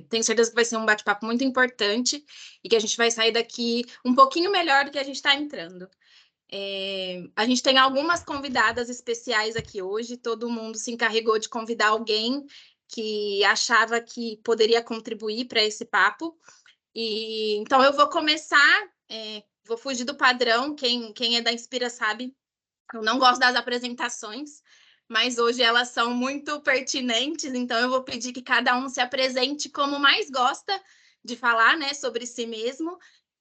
tenho certeza que vai ser um bate-papo muito importante e que a gente vai sair daqui um pouquinho melhor do que a gente está entrando. A gente tem algumas convidadas especiais aqui hoje, todo mundo se encarregou de convidar alguém que achava que poderia contribuir para esse papo. Então, eu vou começar, vou fugir do padrão, quem é da Inspira sabe, eu não gosto das apresentações, mas hoje elas são muito pertinentes, então eu vou pedir que cada um se apresente como mais gosta de falar, né, sobre si mesmo.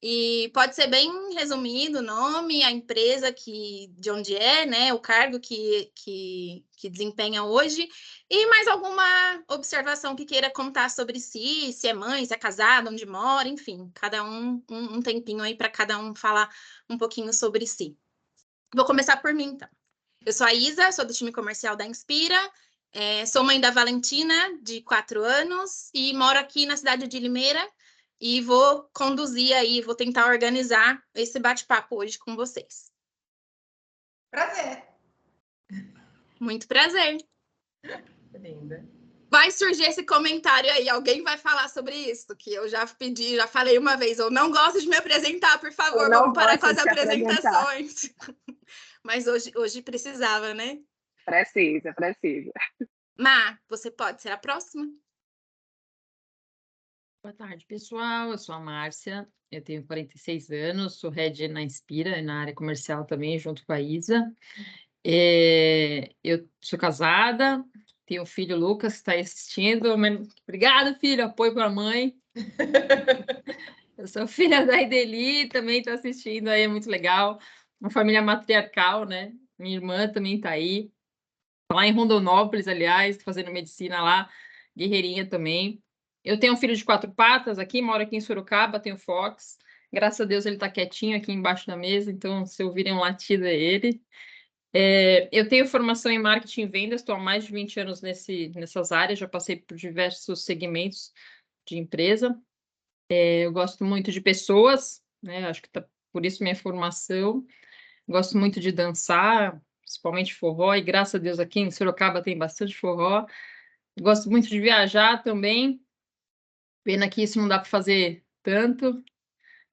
E pode ser bem resumido o nome, a empresa de onde é, né, o cargo que desempenha hoje, e mais alguma observação que queira contar sobre si, se é mãe, se é casada, onde mora, enfim, cada um tempinho aí para cada um falar um pouquinho sobre si. Vou começar por mim, então. Eu sou a Isa, sou do time comercial da Inspira, sou mãe da Valentina, de 4 anos, e moro aqui na cidade de Limeira, e vou conduzir aí, vou tentar organizar esse bate-papo hoje com vocês. Prazer. Muito prazer. Linda. Vai surgir esse comentário aí, alguém vai falar sobre isso, que eu já pedi, já falei uma vez, eu não gosto de me apresentar, por favor, vamos parar com as apresentações. Mas hoje precisava, né? Precisa. Má, você pode ser a próxima? Boa tarde, pessoal. Eu sou a Márcia, eu tenho 46 anos, sou head na Inspira, na área comercial também, junto com a Isa. Eu sou casada, tenho um filho, Lucas, que está aí assistindo. Obrigada, filho, apoio para a mãe. Eu sou filha da Ideli, também está assistindo aí, é muito legal. Uma família matriarcal, né? Minha irmã também está aí. Lá em Rondonópolis, aliás, fazendo medicina lá, guerreirinha também. Eu tenho um filho de 4 patas aqui, moro aqui em Sorocaba, tenho Fox. Graças a Deus ele está quietinho aqui embaixo da mesa, então se ouvirem um latido é ele. Eu tenho formação em marketing e vendas, estou há mais de 20 anos nessas áreas, já passei por diversos segmentos de empresa. Eu gosto muito de pessoas, né? Acho que tá por isso minha formação. Gosto muito de dançar, principalmente forró, e graças a Deus aqui em Sorocaba tem bastante forró. Gosto muito de viajar também. Pena que isso não dá para fazer tanto.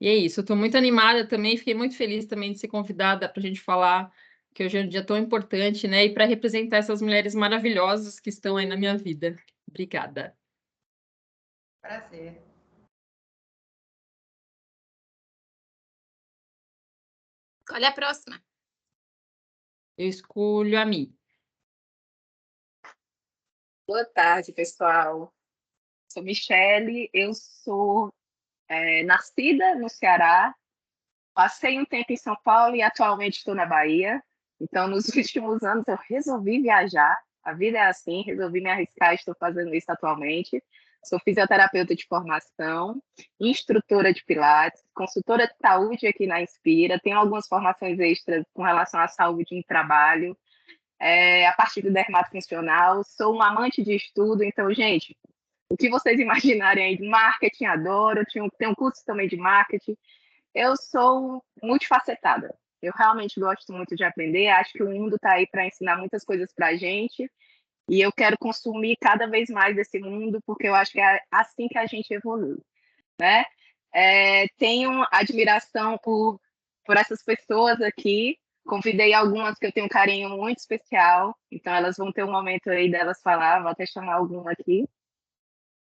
E é isso, eu estou muito animada também, fiquei muito feliz também de ser convidada para a gente falar que hoje é um dia tão importante, né? E para representar essas mulheres maravilhosas que estão aí na minha vida. Obrigada. Prazer. Escolhe a próxima. Eu escolho a mim. Boa tarde, pessoal. Sou Michele, eu sou nascida no Ceará, passei um tempo em São Paulo e atualmente estou na Bahia. Então, nos últimos anos, eu resolvi viajar. A vida é assim, resolvi me arriscar, estou fazendo isso atualmente. Sou fisioterapeuta de formação, instrutora de Pilates, consultora de saúde aqui na Inspira, tenho algumas formações extras com relação à saúde em trabalho, a partir do dermatofuncional, sou uma amante de estudo, então, gente, o que vocês imaginarem aí de marketing, adoro, tenho um curso também de marketing, eu sou multifacetada, eu realmente gosto muito de aprender, acho que o mundo está aí para ensinar muitas coisas para a gente, e eu quero consumir cada vez mais desse mundo, porque eu acho que é assim que a gente evolui, né? Tenho admiração por essas pessoas aqui, convidei algumas que eu tenho um carinho muito especial, então elas vão ter um momento aí delas falar, vou até chamar alguma aqui.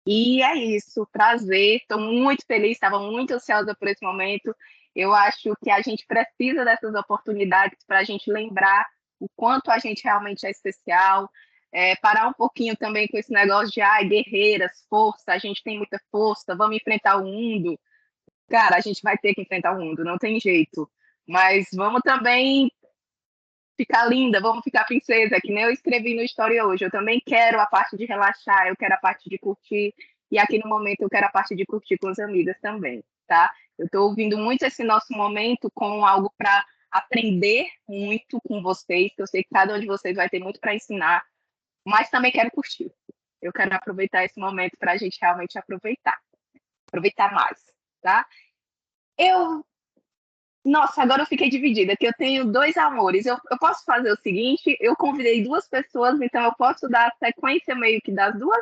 E é isso, prazer, estou muito feliz, estava muito ansiosa por esse momento. Eu acho que a gente precisa dessas oportunidades para a gente lembrar o quanto a gente realmente é especial, parar um pouquinho também com esse negócio de guerreiras, força, a gente tem muita força, vamos enfrentar o mundo. Cara, a gente vai ter que enfrentar o mundo, não tem jeito. Mas vamos também ficar linda, vamos ficar princesa, que nem eu escrevi no Story hoje. Eu também quero a parte de relaxar, eu quero a parte de curtir, e aqui no momento eu quero a parte de curtir com as amigas também, tá? Eu estou ouvindo muito esse nosso momento com algo para aprender muito com vocês, que eu sei que cada um de vocês vai ter muito para ensinar, mas também quero curtir. Eu quero aproveitar esse momento para a gente realmente aproveitar mais, tá? Nossa, agora eu fiquei dividida, que eu tenho 2 amores. Eu posso fazer o seguinte, eu convidei 2 pessoas, então eu posso dar a sequência meio que das 2?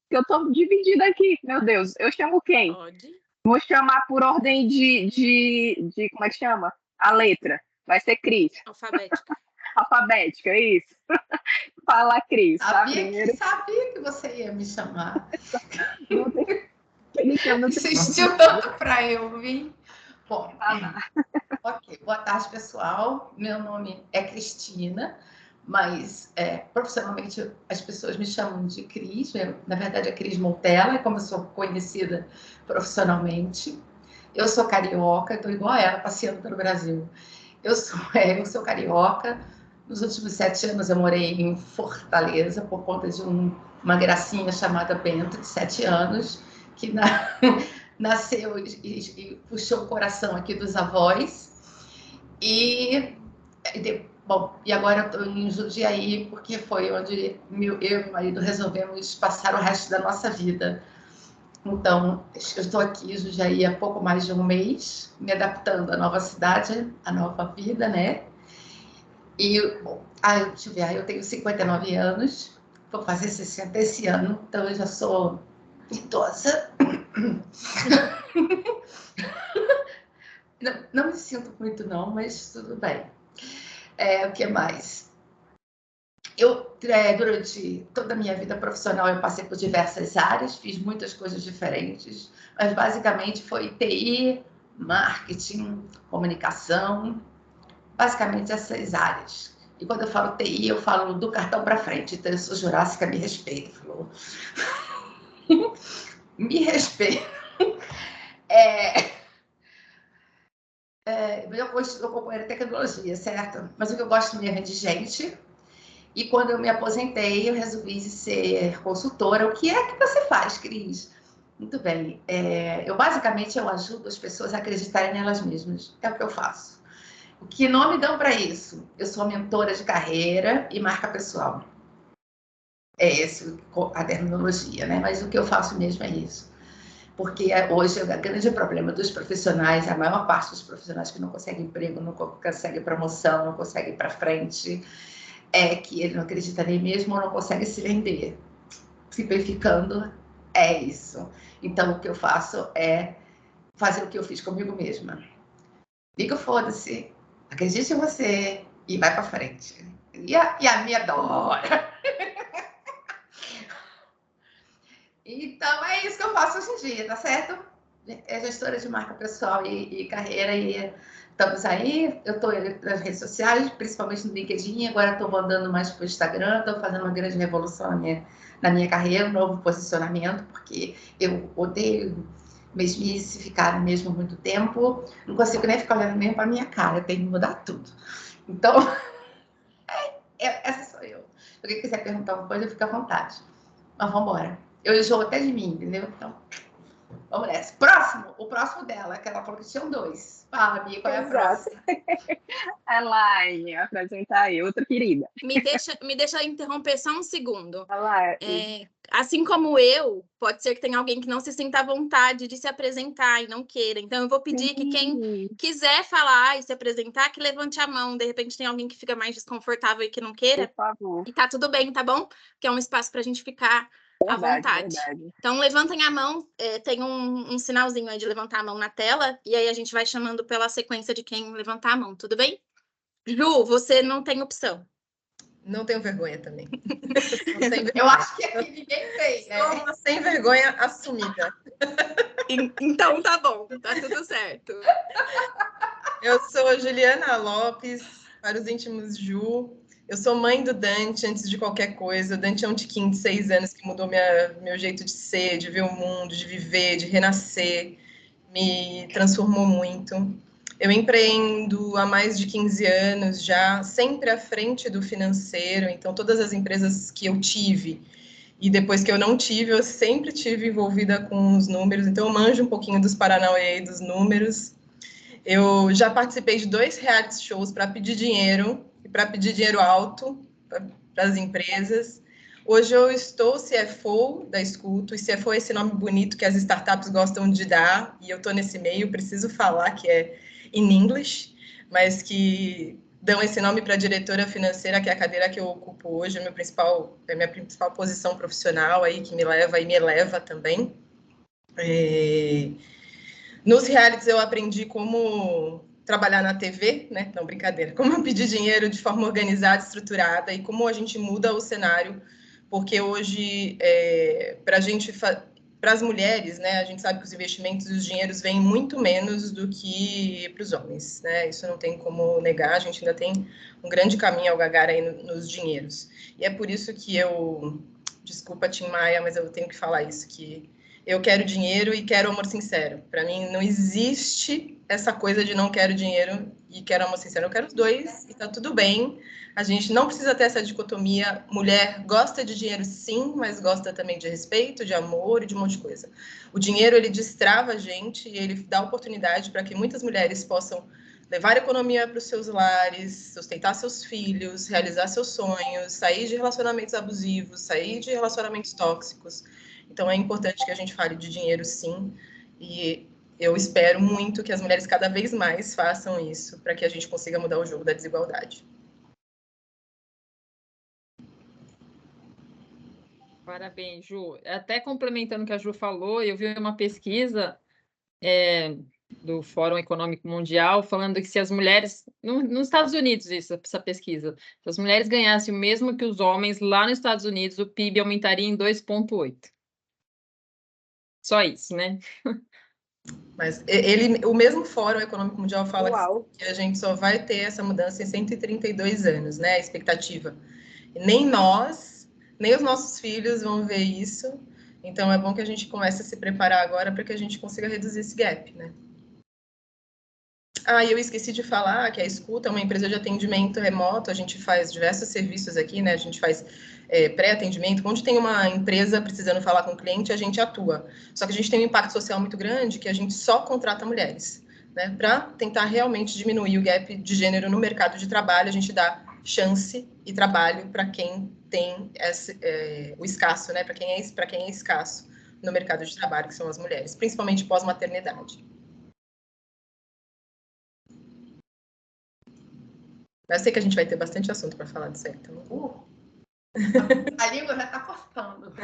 que eu tô dividida aqui. Meu Deus, eu chamo quem? Pode. Vou chamar por ordem de como é que chama? A letra. Vai ser Cris. Alfabética. Alfabética, é isso. Fala, Cris, tá? Primeiro. Sabia que você ia me chamar. Não tem... Insistiu tanto para eu vir. Bom, falar. ok. Boa tarde, pessoal. Meu nome é Cristina, mas profissionalmente as pessoas me chamam de Cris. Na verdade, é Cris Montella, como eu sou conhecida profissionalmente. Eu sou carioca, estou igual a ela, passeando pelo Brasil. Eu sou carioca. Nos últimos 7 anos eu morei em Fortaleza por conta de uma gracinha chamada Bento, de 7 anos, que nasceu e puxou o coração aqui dos avós. Bom, e agora eu estou em Jundiaí, porque foi onde eu e meu marido resolvemos passar o resto da nossa vida. Então, eu estou aqui em Jundiaí há pouco mais de um mês, me adaptando à nova cidade, à nova vida, né? E, bom, deixa eu ver, eu tenho 59 anos, vou fazer 60 esse ano, então eu já sou idosa. Não me sinto muito, não, mas tudo bem. O que mais? Durante toda a minha vida profissional, eu passei por diversas áreas, fiz muitas coisas diferentes, mas basicamente foi TI, marketing, comunicação, basicamente essas áreas. E quando eu falo TI, eu falo do cartão para frente, então eu sou jurássica, me respeita, falou. Me respeita. Eu acompanho tecnologia, certo? Mas o que eu gosto mesmo é de gente. E quando eu me aposentei, eu resolvi ser consultora. O que é que você faz, Cris? Muito bem. Basicamente, eu ajudo as pessoas a acreditarem nelas mesmas. É o que eu faço. O que nome dão para isso? Eu sou mentora de carreira e marca pessoal. É essa a terminologia, né? Mas o que eu faço mesmo é isso. Porque hoje o grande problema dos profissionais, a maior parte dos profissionais que não conseguem emprego, não conseguem promoção, não conseguem ir para frente, é que ele não acredita nem mesmo ou não consegue se vender. Simplificando, é isso. Então, o que eu faço é fazer o que eu fiz comigo mesma. Diga foda-se, acredite em você e vai para frente. E a minha adora. Então, é isso que eu faço hoje em dia, tá certo? É gestora de marca pessoal e carreira, e estamos aí. Eu estou nas redes sociais, principalmente no LinkedIn, agora estou mandando mais para o Instagram, estou fazendo uma grande revolução na minha carreira, um novo posicionamento, porque eu odeio mesmice, ficar mesmo muito tempo, não consigo nem ficar olhando mesmo para a minha cara, eu tenho que mudar tudo. Então, essa sou eu. Se alguém quiser perguntar alguma coisa, fica à vontade. Mas vamos embora. Eu enjoo até de mim, entendeu? Então, vamos nessa. O próximo dela, que ela falou que tinham 2. Fala, Bia, qual é a próxima? A Laine, apresentar aí, outra querida. Me deixa interromper só um segundo. Laine. Assim como eu, pode ser que tenha alguém que não se sinta à vontade de se apresentar e não queira. Então, eu vou pedir que quem quiser falar e se apresentar, que levante a mão. De repente, tem alguém que fica mais desconfortável e que não queira. Por favor. E tá tudo bem, tá bom? Porque é um espaço para a gente ficar à vontade. Verdade. Então, levantem a mão. Tem um sinalzinho aí de levantar a mão na tela. E aí, a gente vai chamando pela sequência de quem levantar a mão. Tudo bem? Ju, você não tem opção. Não tenho vergonha também. Eu acho que aqui ninguém tem, né? Sou uma sem vergonha assumida. Então tá bom, tá tudo certo. Eu sou Juliana Lopes, para os íntimos Ju. Eu sou mãe do Dante antes de qualquer coisa. O Dante é um tiquinho de 6 anos que mudou meu jeito de ser, de ver o mundo, de viver, de renascer. Me transformou muito. Eu empreendo há mais de 15 anos já, sempre à frente do financeiro. Então, todas as empresas que eu tive e depois que eu não tive, eu sempre tive envolvida com os números. Então, eu manjo um pouquinho dos paranauê dos números. Eu já participei de 2 reality shows para pedir dinheiro, e para pedir dinheiro alto para as empresas. Hoje eu estou CFO da Escuto, e CFO é esse nome bonito que as startups gostam de dar, e eu estou nesse meio, preciso falar que é in English, mas que dão esse nome para diretora financeira, que é a cadeira que eu ocupo hoje, é minha principal posição profissional aí, que me leva e me eleva também. Nos realities eu aprendi como trabalhar na TV, né? Não, brincadeira. Como eu pedir dinheiro de forma organizada, estruturada, e como a gente muda o cenário, porque hoje, para as mulheres, né, a gente sabe que os investimentos e os dinheiros vêm muito menos do que para os homens, né? Isso não tem como negar, a gente ainda tem um grande caminho ao galgar aí nos dinheiros. E é por isso que desculpa, Tim Maia, mas eu tenho que falar isso, que eu quero dinheiro e quero amor sincero. Para mim, não existe essa coisa de não quero dinheiro e quero amor sincero. Eu quero os dois e tá tudo bem. A gente não precisa ter essa dicotomia. Mulher gosta de dinheiro, sim, mas gosta também de respeito, de amor e de um monte de coisa. O dinheiro, ele destrava a gente e ele dá oportunidade para que muitas mulheres possam levar a economia para os seus lares, sustentar seus filhos, realizar seus sonhos, sair de relacionamentos abusivos, sair de relacionamentos tóxicos. Então, é importante que a gente fale de dinheiro, sim, e eu espero muito que as mulheres cada vez mais façam isso, para que a gente consiga mudar o jogo da desigualdade. Parabéns, Ju. Até complementando o que a Ju falou, eu vi uma pesquisa do Fórum Econômico Mundial falando que se as mulheres, nos Estados Unidos, essa pesquisa, se as mulheres ganhassem o mesmo que os homens lá nos Estados Unidos, o PIB aumentaria em 2,8. Só isso, né? Mas o mesmo Fórum Econômico Mundial fala que a gente só vai ter essa mudança em 132 anos, né? A expectativa. E nem nós, nem os nossos filhos vão ver isso. Então, é bom que a gente comece a se preparar agora para que a gente consiga reduzir esse gap, né? E eu esqueci de falar que a Escuta é uma empresa de atendimento remoto, a gente faz diversos serviços aqui, né? A gente faz pré-atendimento, onde tem uma empresa precisando falar com o cliente, a gente atua. Só que a gente tem um impacto social muito grande que a gente só contrata mulheres, né? Para tentar realmente diminuir o gap de gênero no mercado de trabalho, a gente dá chance e trabalho para quem tem o escasso, né? Para quem é escasso no mercado de trabalho, que são as mulheres, principalmente pós-maternidade. Eu sei que a gente vai ter bastante assunto para falar disso aí. Então... A língua já está cortando.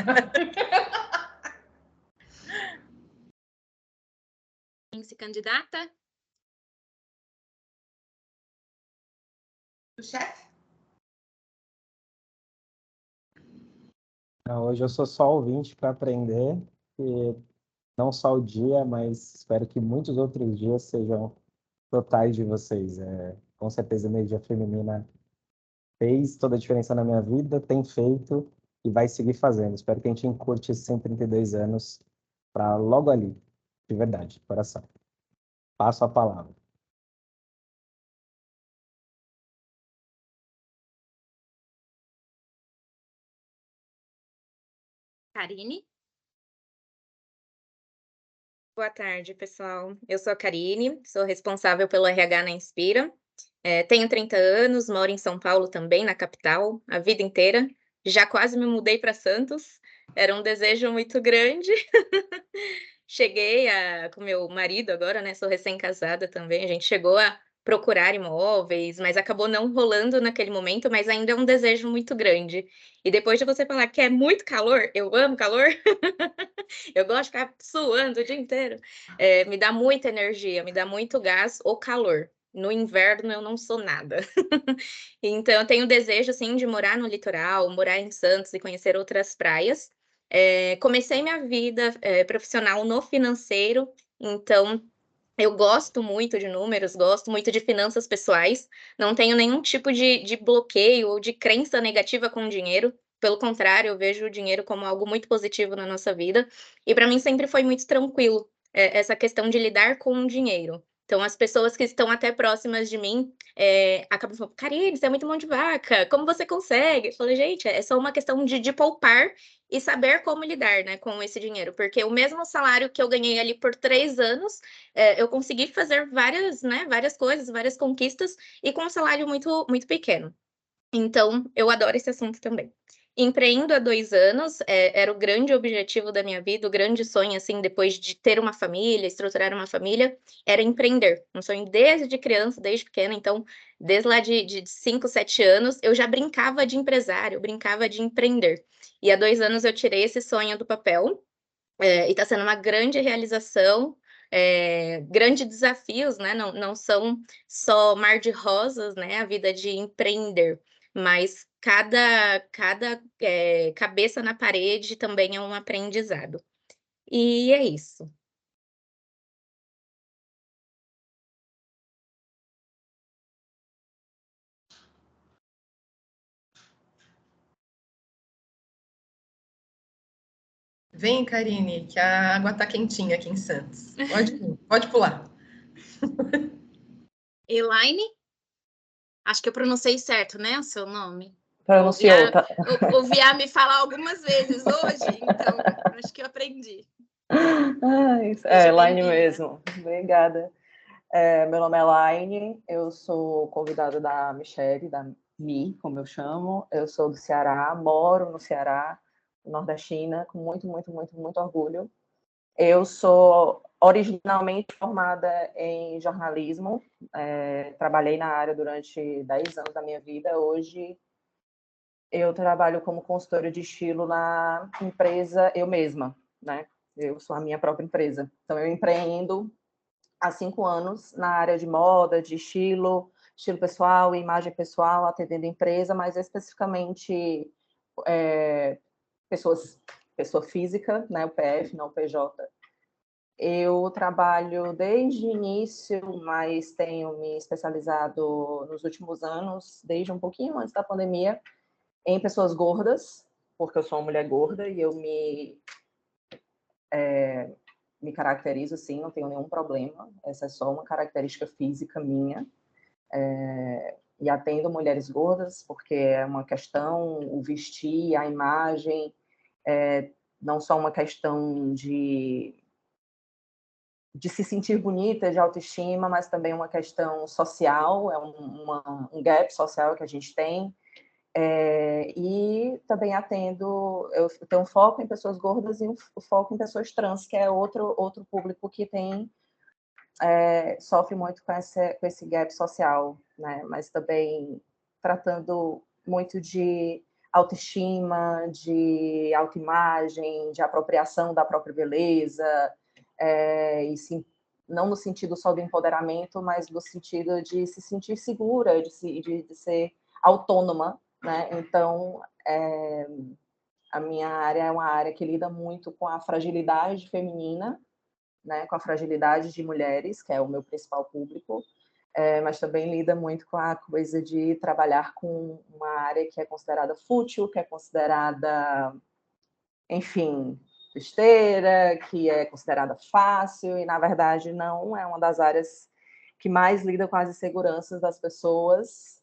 Quem se candidata? O chefe? Hoje eu sou só ouvinte para aprender, e não só o dia, mas espero que muitos outros dias sejam totais de vocês. Com certeza a energia feminina fez toda a diferença na minha vida, tem feito e vai seguir fazendo. Espero que a gente encurte esses 132 anos para logo ali, de verdade, coração. Passo a palavra. Karine? Boa tarde, pessoal. Eu sou a Karine, sou responsável pelo RH na Inspira. Tenho 30 anos, moro em São Paulo também, na capital, a vida inteira. Já quase me mudei para Santos, era um desejo muito grande. Cheguei com meu marido agora, né? Sou recém-casada também. A gente chegou a procurar imóveis, mas acabou não rolando naquele momento, mas ainda é um desejo muito grande. E depois de você falar que é muito calor, eu amo calor, eu gosto de ficar suando o dia inteiro, me dá muita energia, me dá muito gás o calor. No inverno eu não sou nada. Então eu tenho desejo, assim, de morar no litoral, morar em Santos e conhecer outras praias. Comecei minha vida profissional no financeiro, então eu gosto muito de números, gosto muito de finanças pessoais, não tenho nenhum tipo de bloqueio ou de crença negativa com o dinheiro. Pelo contrário, eu vejo o dinheiro como algo muito positivo na nossa vida. E para mim sempre foi muito tranquilo essa questão de lidar com o dinheiro. Então, as pessoas que estão até próximas de mim acabam falando, Karine, você é muito mão de vaca, como você consegue? Eu falei, gente, é só uma questão de poupar e saber como lidar, né, com esse dinheiro. Porque o mesmo salário que eu ganhei ali por 3 anos, eu consegui fazer várias coisas, várias conquistas, e com um salário muito, muito pequeno. Então, eu adoro esse assunto também. Empreendo há 2 anos, era o grande objetivo da minha vida, o grande sonho, assim, depois de ter uma família, estruturar uma família, era empreender. Um sonho desde criança, desde pequena, então, desde lá de 5, 7 anos, eu já brincava de empresário, eu brincava de empreender. E há 2 anos eu tirei esse sonho do papel, e está sendo uma grande realização, grandes desafios, né? Não são só mar de rosas, né? A vida de empreender, mas cada cabeça na parede também é um aprendizado. E é isso. Vem, Karine, que a água tá quentinha aqui em Santos. Pode vir, pode pular. Elaine? Acho que eu pronunciei certo, né, o seu nome? Pronunciou, tá? Ouvi a me falar algumas vezes hoje, então acho que eu aprendi. Elaine mesmo. Obrigada. Meu nome é Elaine, eu sou convidada da Michele, da Mi, como eu chamo. Eu sou do Ceará, moro no Ceará, nordestina, com muito, muito, muito, muito orgulho. Eu sou originalmente formada em jornalismo, trabalhei na área durante 10 anos da minha vida. Hoje eu trabalho como consultora de estilo na empresa eu mesma, né? Eu sou a minha própria empresa. Então, eu empreendo há 5 anos na área de moda, de estilo pessoal, imagem pessoal, atendendo empresa, mas especificamente pessoa física, né? O PF, não o PJ. Eu trabalho desde o início, mas tenho me especializado nos últimos anos, desde um pouquinho antes da pandemia, em pessoas gordas, porque eu sou uma mulher gorda e eu me caracterizo assim, não tenho nenhum problema, essa é só uma característica física minha. E atendo mulheres gordas, porque é uma questão, o vestir, a imagem, não só uma questão de se sentir bonita, de autoestima, mas também uma questão social, é um gap social que a gente tem. E também eu tenho um foco em pessoas gordas e um foco em pessoas trans, que é outro público que sofre muito com esse gap social, né? Mas também tratando muito de autoestima, de autoimagem, de apropriação da própria beleza, e sim, não no sentido só do empoderamento, mas no sentido de se sentir segura, de ser autônoma, né? Então, a minha área é uma área que lida muito com a fragilidade feminina, né? Com a fragilidade de mulheres, que é o meu principal público, mas também lida muito com a coisa de trabalhar com uma área que é considerada fútil, que é considerada, enfim, besteira, que é considerada fácil, e, na verdade, não é uma das áreas que mais lida com as inseguranças das pessoas.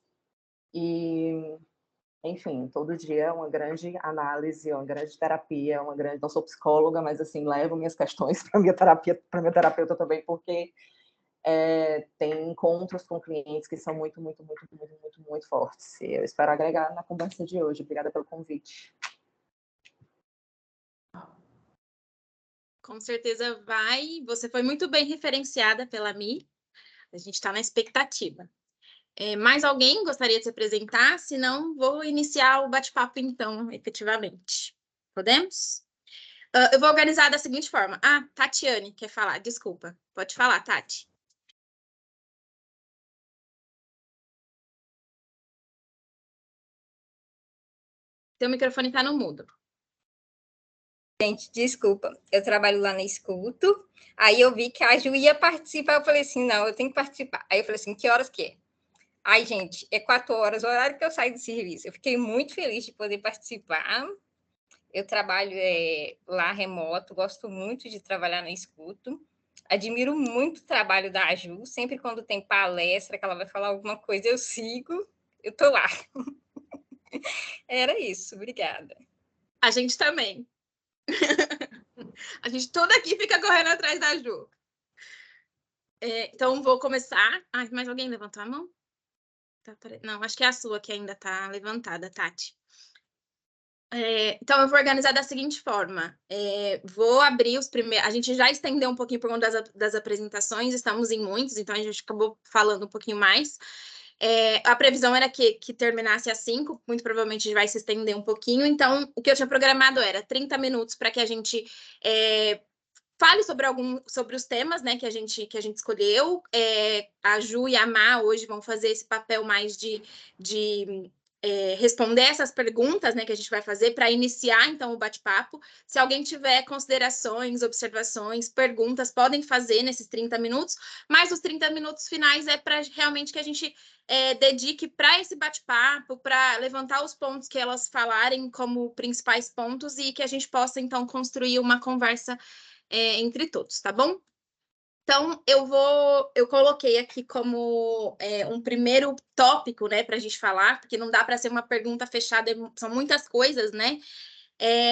E, enfim, todo dia é uma grande análise, uma grande terapia, não sou psicóloga, mas, assim, levo minhas questões para minha terapeuta também, porque tem encontros com clientes que são muito, muito, muito, muito, muito, muito fortes. E eu espero agregar na conversa de hoje. Obrigada pelo convite. Com certeza vai. Você foi muito bem referenciada pela Mi. A gente está na expectativa. Mais alguém gostaria de se apresentar? Se não, vou iniciar o bate-papo, então, efetivamente. Podemos? Eu vou organizar da seguinte forma. Tatiane quer falar, desculpa. Pode falar, Tati. Teu microfone está no mudo. Gente, desculpa, eu trabalho lá na Escuto, aí eu vi que a Ju ia participar, eu falei assim, não, eu tenho que participar. Aí eu falei assim, que horas que é? Ai, gente, é 4 horas, o horário que eu saio do serviço. Eu fiquei muito feliz de poder participar. Eu trabalho lá remoto, gosto muito de trabalhar na Escuto. Admiro muito o trabalho da Ju, sempre quando tem palestra, que ela vai falar alguma coisa, eu sigo, eu tô lá. Era isso, obrigada. A gente também. A gente toda aqui fica correndo atrás da Ju. Então, vou começar. Mais alguém levantou a mão? Não, acho que é a sua que ainda está levantada, Tati. Então, eu vou organizar da seguinte forma. Vou abrir os primeiros... A gente já estendeu um pouquinho por conta das apresentações, estamos em muitos, então a gente acabou falando um pouquinho mais. A previsão era que terminasse às 5, muito provavelmente vai se estender um pouquinho. Então, o que eu tinha programado era 30 minutos para que a gente fale sobre os temas, né, que a gente escolheu. A Ju e a Má hoje vão fazer esse papel mais de responder essas perguntas, né, que a gente vai fazer para iniciar, então, o bate-papo. Se alguém tiver considerações, observações, perguntas, podem fazer nesses 30 minutos, mas os 30 minutos finais é para realmente que a gente dedique para esse bate-papo, para levantar os pontos que elas falarem como principais pontos e que a gente possa, então, construir uma conversa entre todos, tá bom? Então, eu coloquei aqui como um primeiro tópico, né, para a gente falar, porque não dá para ser uma pergunta fechada, são muitas coisas, né?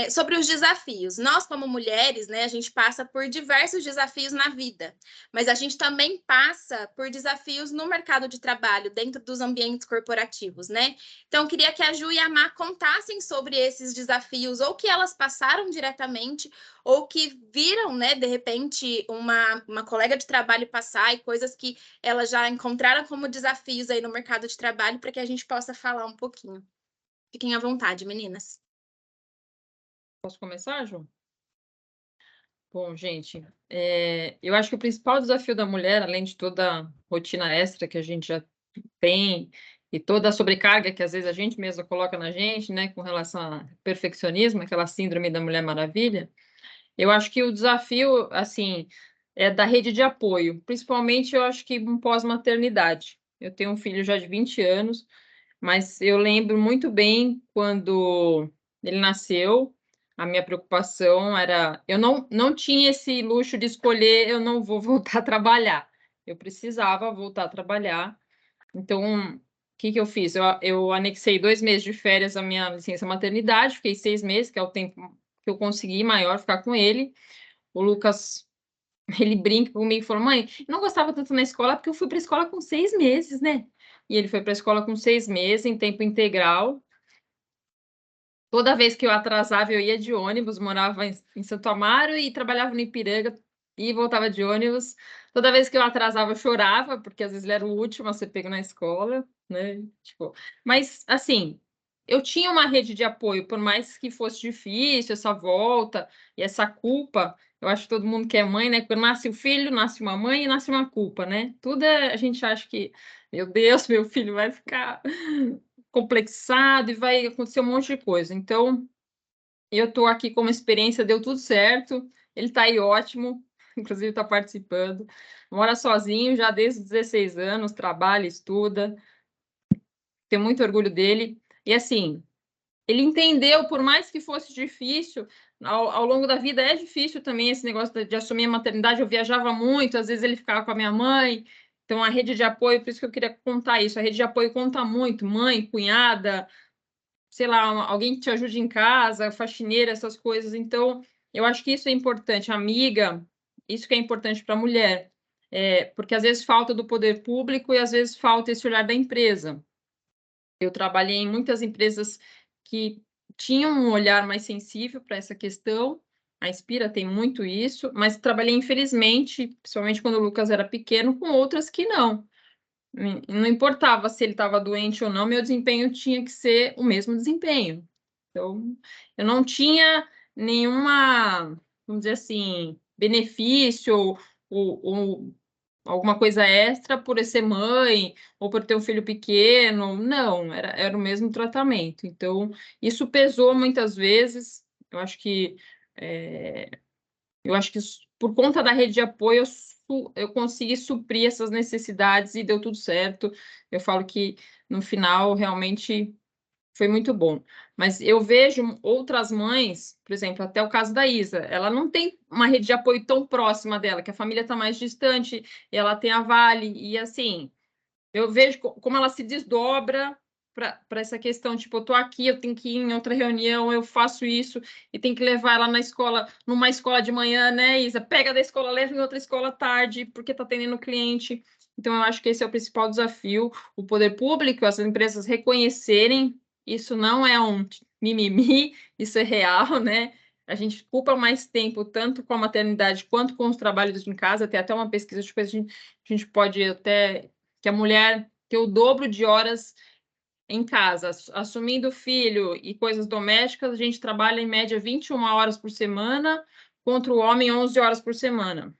Sobre os desafios. Nós, como mulheres, né, a gente passa por diversos desafios na vida, mas a gente também passa por desafios no mercado de trabalho, dentro dos ambientes corporativos, né? Então, eu queria que a Ju e a Má contassem sobre esses desafios, ou que elas passaram diretamente, ou que viram, né, de repente, uma colega de trabalho passar e coisas que elas já encontraram como desafios aí no mercado de trabalho, para que a gente possa falar um pouquinho. Fiquem à vontade, meninas. Posso começar, Ju? Bom, gente, eu acho que o principal desafio da mulher, além de toda a rotina extra que a gente já tem e toda a sobrecarga que às vezes a gente mesma coloca na gente, né, com relação ao perfeccionismo, aquela síndrome da Mulher Maravilha, eu acho que o desafio, assim, é da rede de apoio, principalmente eu acho que um pós-maternidade. Eu tenho um filho já de 20 anos, mas eu lembro muito bem quando ele nasceu, a minha preocupação era... Eu não tinha esse luxo de escolher, eu não vou voltar a trabalhar. Eu precisava voltar a trabalhar. Então, o que eu fiz? Eu anexei 2 meses de férias à minha licença maternidade, fiquei 6 meses, que é o tempo que eu consegui maior ficar com ele. O Lucas, ele brinca comigo e falou: mãe, eu não gostava tanto na escola porque eu fui para a escola com 6 meses, né? E ele foi para a escola com 6 meses, em tempo integral. Toda vez que eu atrasava, eu ia de ônibus, morava em Santo Amaro e trabalhava no Ipiranga e voltava de ônibus. Toda vez que eu atrasava, eu chorava, porque às vezes ele era o último a ser pego na escola, né? Tipo, mas, assim, eu tinha uma rede de apoio, por mais que fosse difícil essa volta e essa culpa. Eu acho que todo mundo que é mãe, né? Quando nasce o filho, nasce uma mãe e nasce uma culpa, né? Tudo a gente acha que, meu Deus, meu filho vai ficar complexado e vai acontecer um monte de coisa. Então, eu estou aqui como experiência, deu tudo certo, ele está aí ótimo, inclusive está participando, mora sozinho já desde os 16 anos, trabalha, estuda, tenho muito orgulho dele, e assim, ele entendeu, por mais que fosse difícil, ao longo da vida é difícil também esse negócio de assumir a maternidade, eu viajava muito, às vezes ele ficava com a minha mãe, então a rede de apoio, por isso que eu queria contar isso, a rede de apoio conta muito, mãe, cunhada, sei lá, alguém que te ajude em casa, faxineira, essas coisas. Então, eu acho que isso é importante, amiga, isso que é importante para a mulher, porque às vezes falta do poder público e às vezes falta esse olhar da empresa. Eu trabalhei em muitas empresas que tinham um olhar mais sensível para essa questão, a Inspira tem muito isso, mas trabalhei, infelizmente, principalmente quando o Lucas era pequeno, com outras que não. Não importava se ele estava doente ou não, meu desempenho tinha que ser o mesmo desempenho. Então, eu não tinha nenhuma, vamos dizer assim, benefício ou alguma coisa extra por ser mãe ou por ter um filho pequeno. Não, era o mesmo tratamento. Então, isso pesou muitas vezes. Eu acho que por conta da rede de apoio, eu consegui suprir essas necessidades e deu tudo certo. Eu falo que, no final, realmente foi muito bom. Mas eu vejo outras mães, por exemplo, até o caso da Isa, ela não tem uma rede de apoio tão próxima dela, que a família está mais distante, ela tem a Vale, e assim, eu vejo como ela se desdobra para essa questão, tipo, eu estou aqui, eu tenho que ir em outra reunião, eu faço isso, e tem que levar ela na escola, numa escola de manhã, né, Isa? Pega da escola, leva em outra escola à tarde, porque está atendendo cliente. Então, eu acho que esse é o principal desafio, o poder público, as empresas reconhecerem, isso não é mimimi, isso é real, né? A gente ocupa mais tempo tanto com a maternidade quanto com os trabalhos em casa. Tem até uma pesquisa, tipo, a gente pode até que a mulher ter o dobro de horas em casa, assumindo filho e coisas domésticas, a gente trabalha em média 21 horas por semana, contra o homem 11 horas por semana.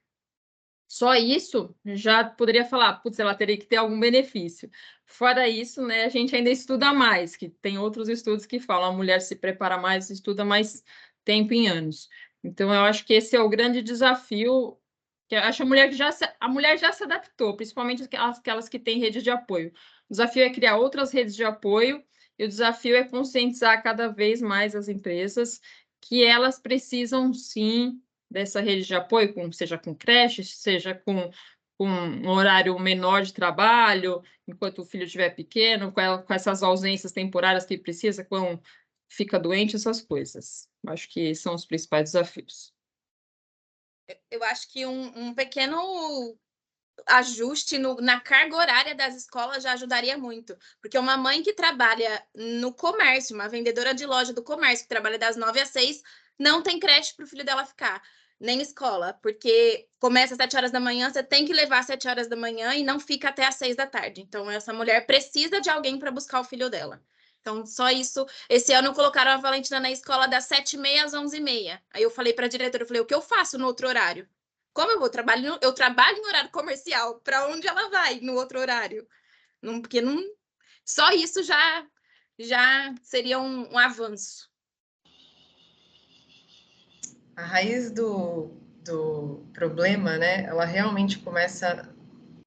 Só isso já poderia falar, putz, ela teria que ter algum benefício. Fora isso, né, a gente ainda estuda mais, que tem outros estudos que falam, a mulher se prepara mais, estuda mais tempo em anos. Então, eu acho que esse é o grande desafio, que eu acho a mulher já se adaptou, principalmente aquelas que têm redes de apoio. O desafio é criar outras redes de apoio, e o desafio é conscientizar cada vez mais as empresas que elas precisam, sim, dessa rede de apoio, seja com creche, seja com um horário menor de trabalho, enquanto o filho estiver pequeno, com essas ausências temporárias que precisa, quando fica doente, essas coisas. Acho que são os principais desafios. Eu acho que um pequeno ajuste na carga horária das escolas já ajudaria muito. Porque uma mãe que trabalha no comércio, uma vendedora de loja do comércio, que trabalha das 9 às 6, não tem creche para o filho dela ficar, nem escola, porque começa às 7 horas da manhã, você tem que levar às 7 horas da manhã e não fica até às 6 da tarde. Então, essa mulher precisa de alguém para buscar o filho dela. Então, só isso. Esse ano colocaram a Valentina na escola das 7h30 às 11h30. Aí eu falei para a diretora, eu falei, o que eu faço no outro horário? Como eu trabalho em horário comercial, para onde ela vai no outro horário? Porque não, só isso já seria um avanço. A raiz do problema, né, ela realmente começa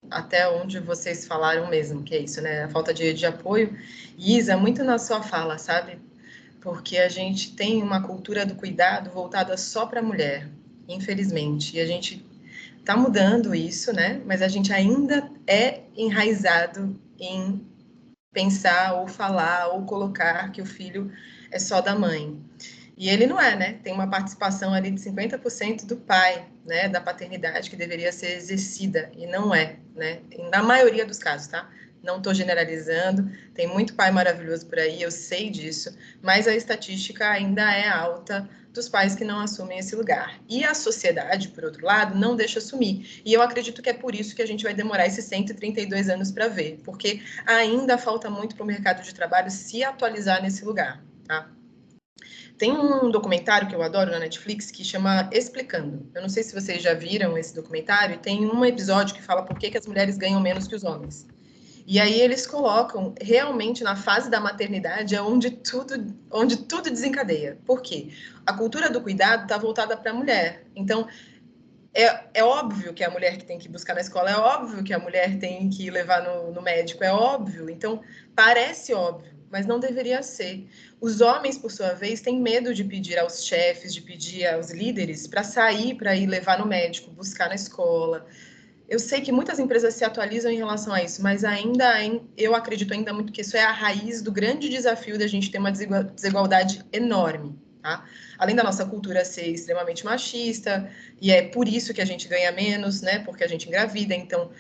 até onde vocês falaram mesmo, que é isso, né, a falta de apoio. E Isa, muito na sua fala, sabe? Porque a gente tem uma cultura do cuidado voltada só para a mulher, infelizmente, e a gente está mudando isso, né? Mas a gente ainda é enraizado em pensar ou falar ou colocar que o filho é só da mãe. E ele não é, né? Tem uma participação ali de 50% do pai, né? Da paternidade que deveria ser exercida e não é, né? Na maioria dos casos, tá? Não estou generalizando, tem muito pai maravilhoso por aí, eu sei disso, mas a estatística ainda é alta dos pais que não assumem esse lugar. E a sociedade, por outro lado, não deixa assumir. E eu acredito que é por isso que a gente vai demorar esses 132 anos para ver, porque ainda falta muito para o mercado de trabalho se atualizar nesse lugar, tá? Tem um documentário que eu adoro na Netflix que chama Explicando. Eu não sei se vocês já viram esse documentário, tem um episódio que fala por que as mulheres ganham menos que os homens. E aí eles colocam realmente na fase da maternidade é onde tudo desencadeia. Por quê? A cultura do cuidado está voltada para a mulher. Então, é óbvio que é a mulher que tem que buscar na escola, é óbvio que a mulher tem que levar no médico, é óbvio. Então, parece óbvio, mas não deveria ser. Os homens, por sua vez, têm medo de pedir aos chefes, de pedir aos líderes para sair, para ir levar no médico, buscar na escola. Eu sei que muitas empresas se atualizam em relação a isso, mas eu acredito ainda muito que isso é a raiz do grande desafio da gente ter uma desigualdade enorme, tá? Além da nossa cultura ser extremamente machista, e é por isso que a gente ganha menos, né? Porque a gente engravida. Então,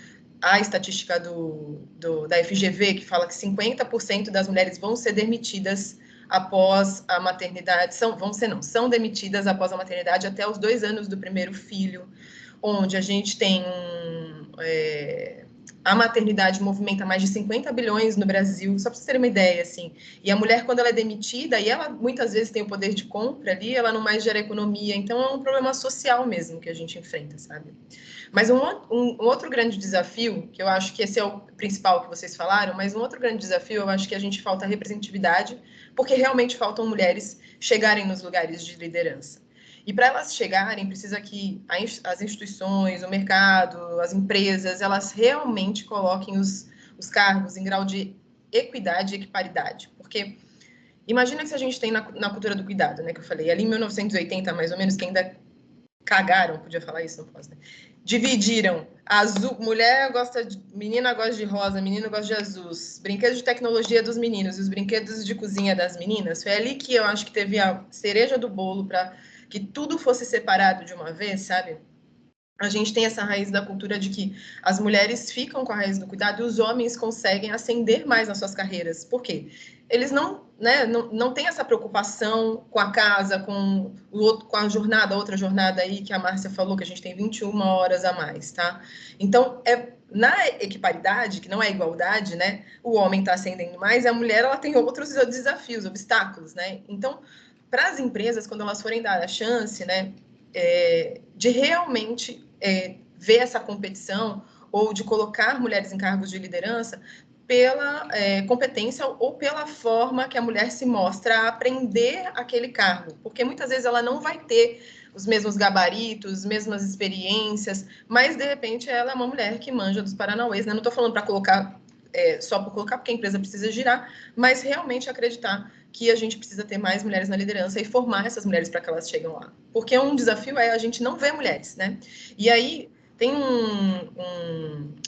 a estatística da FGV, que fala que 50% das mulheres vão ser demitidas após a maternidade, são demitidas após a maternidade até os 2 anos do primeiro filho, onde a gente tem a maternidade movimenta mais de 50 bilhões no Brasil, só para vocês terem uma ideia, assim. E a mulher, quando ela é demitida, e ela muitas vezes tem o poder de compra ali, ela não mais gera economia. Então, é um problema social mesmo que a gente enfrenta, sabe? Mas um outro grande desafio, que eu acho que esse é o principal que vocês falaram, mas um outro grande desafio, eu acho que a gente falta representatividade, porque realmente faltam mulheres chegarem nos lugares de liderança. E para elas chegarem, precisa que as instituições, o mercado, as empresas, elas realmente coloquem os cargos em grau de equidade e equiparidade. Porque imagina que se a gente tem na cultura do cuidado, né, que eu falei, ali em 1980, mais ou menos, que ainda cagaram, podia falar isso, não posso, né? Dividiram azul, menina gosta de rosa, menino gosta de azul, os brinquedos de tecnologia dos meninos e os brinquedos de cozinha das meninas. Foi ali que eu acho que teve a cereja do bolo para que tudo fosse separado de uma vez, sabe? A gente tem essa raiz da cultura de que as mulheres ficam com a raiz do cuidado e os homens conseguem ascender mais nas suas carreiras. Por quê? Eles não né, não tem essa preocupação com a casa, com a jornada, outra jornada aí que a Márcia falou, que a gente tem 21 horas a mais, tá? Então, na equiparidade, que não é igualdade, né, o homem está ascendendo mais e a mulher ela tem outros desafios, obstáculos, né? Então, para as empresas, quando elas forem dar a chance, né, de realmente ver essa competição ou de colocar mulheres em cargos de liderança, pela competência ou pela forma que a mulher se mostra a aprender aquele cargo, porque muitas vezes ela não vai ter os mesmos gabaritos, as mesmas experiências, mas de repente ela é uma mulher que manja dos paranauês, né? Não estou falando para colocar só para colocar, porque a empresa precisa girar, mas realmente acreditar que a gente precisa ter mais mulheres na liderança e formar essas mulheres para que elas cheguem lá. Porque um desafio a gente não ver mulheres, né? E aí tem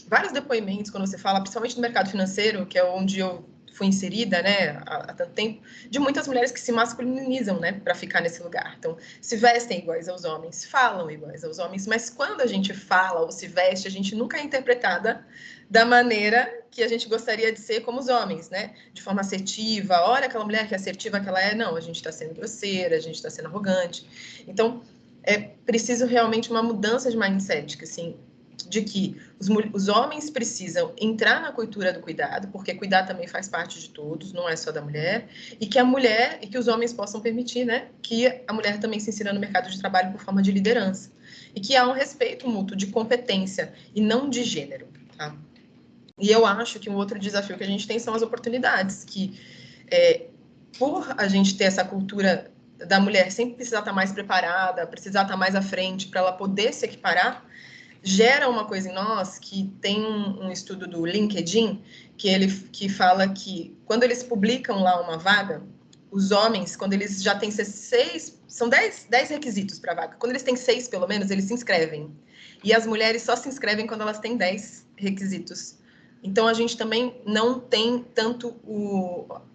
vários depoimentos quando você fala, principalmente no mercado financeiro, que é onde eu fui inserida, né, há tanto tempo, de muitas mulheres que se masculinizam, né, para ficar nesse lugar. Então, se vestem iguais aos homens, falam iguais aos homens, mas quando a gente fala ou se veste, a gente nunca é interpretada da maneira que a gente gostaria de ser como os homens, né, de forma assertiva. Olha aquela mulher que assertiva que ela é. Não, a gente está sendo grosseira, a gente está sendo arrogante. Então, é preciso realmente uma mudança de mindset, que, assim, de que os homens precisam entrar na cultura do cuidado, porque cuidar também faz parte de todos, não é só da mulher, e que a mulher, e que os homens possam permitir, né, que a mulher também se insira no mercado de trabalho por forma de liderança, e que há um respeito mútuo de competência e não de gênero, tá? E eu acho que um outro desafio que a gente tem são as oportunidades, que por a gente ter essa cultura da mulher sempre precisar estar mais preparada, precisar estar mais à frente para ela poder se equiparar, gera uma coisa em nós que tem um estudo do LinkedIn que fala que quando eles publicam lá uma vaga, os homens, quando eles já têm 6, são 10 requisitos para a vaga, quando eles têm 6 pelo menos, eles se inscrevem. E as mulheres só se inscrevem quando elas têm 10 requisitos. Então, a gente também não tem tanto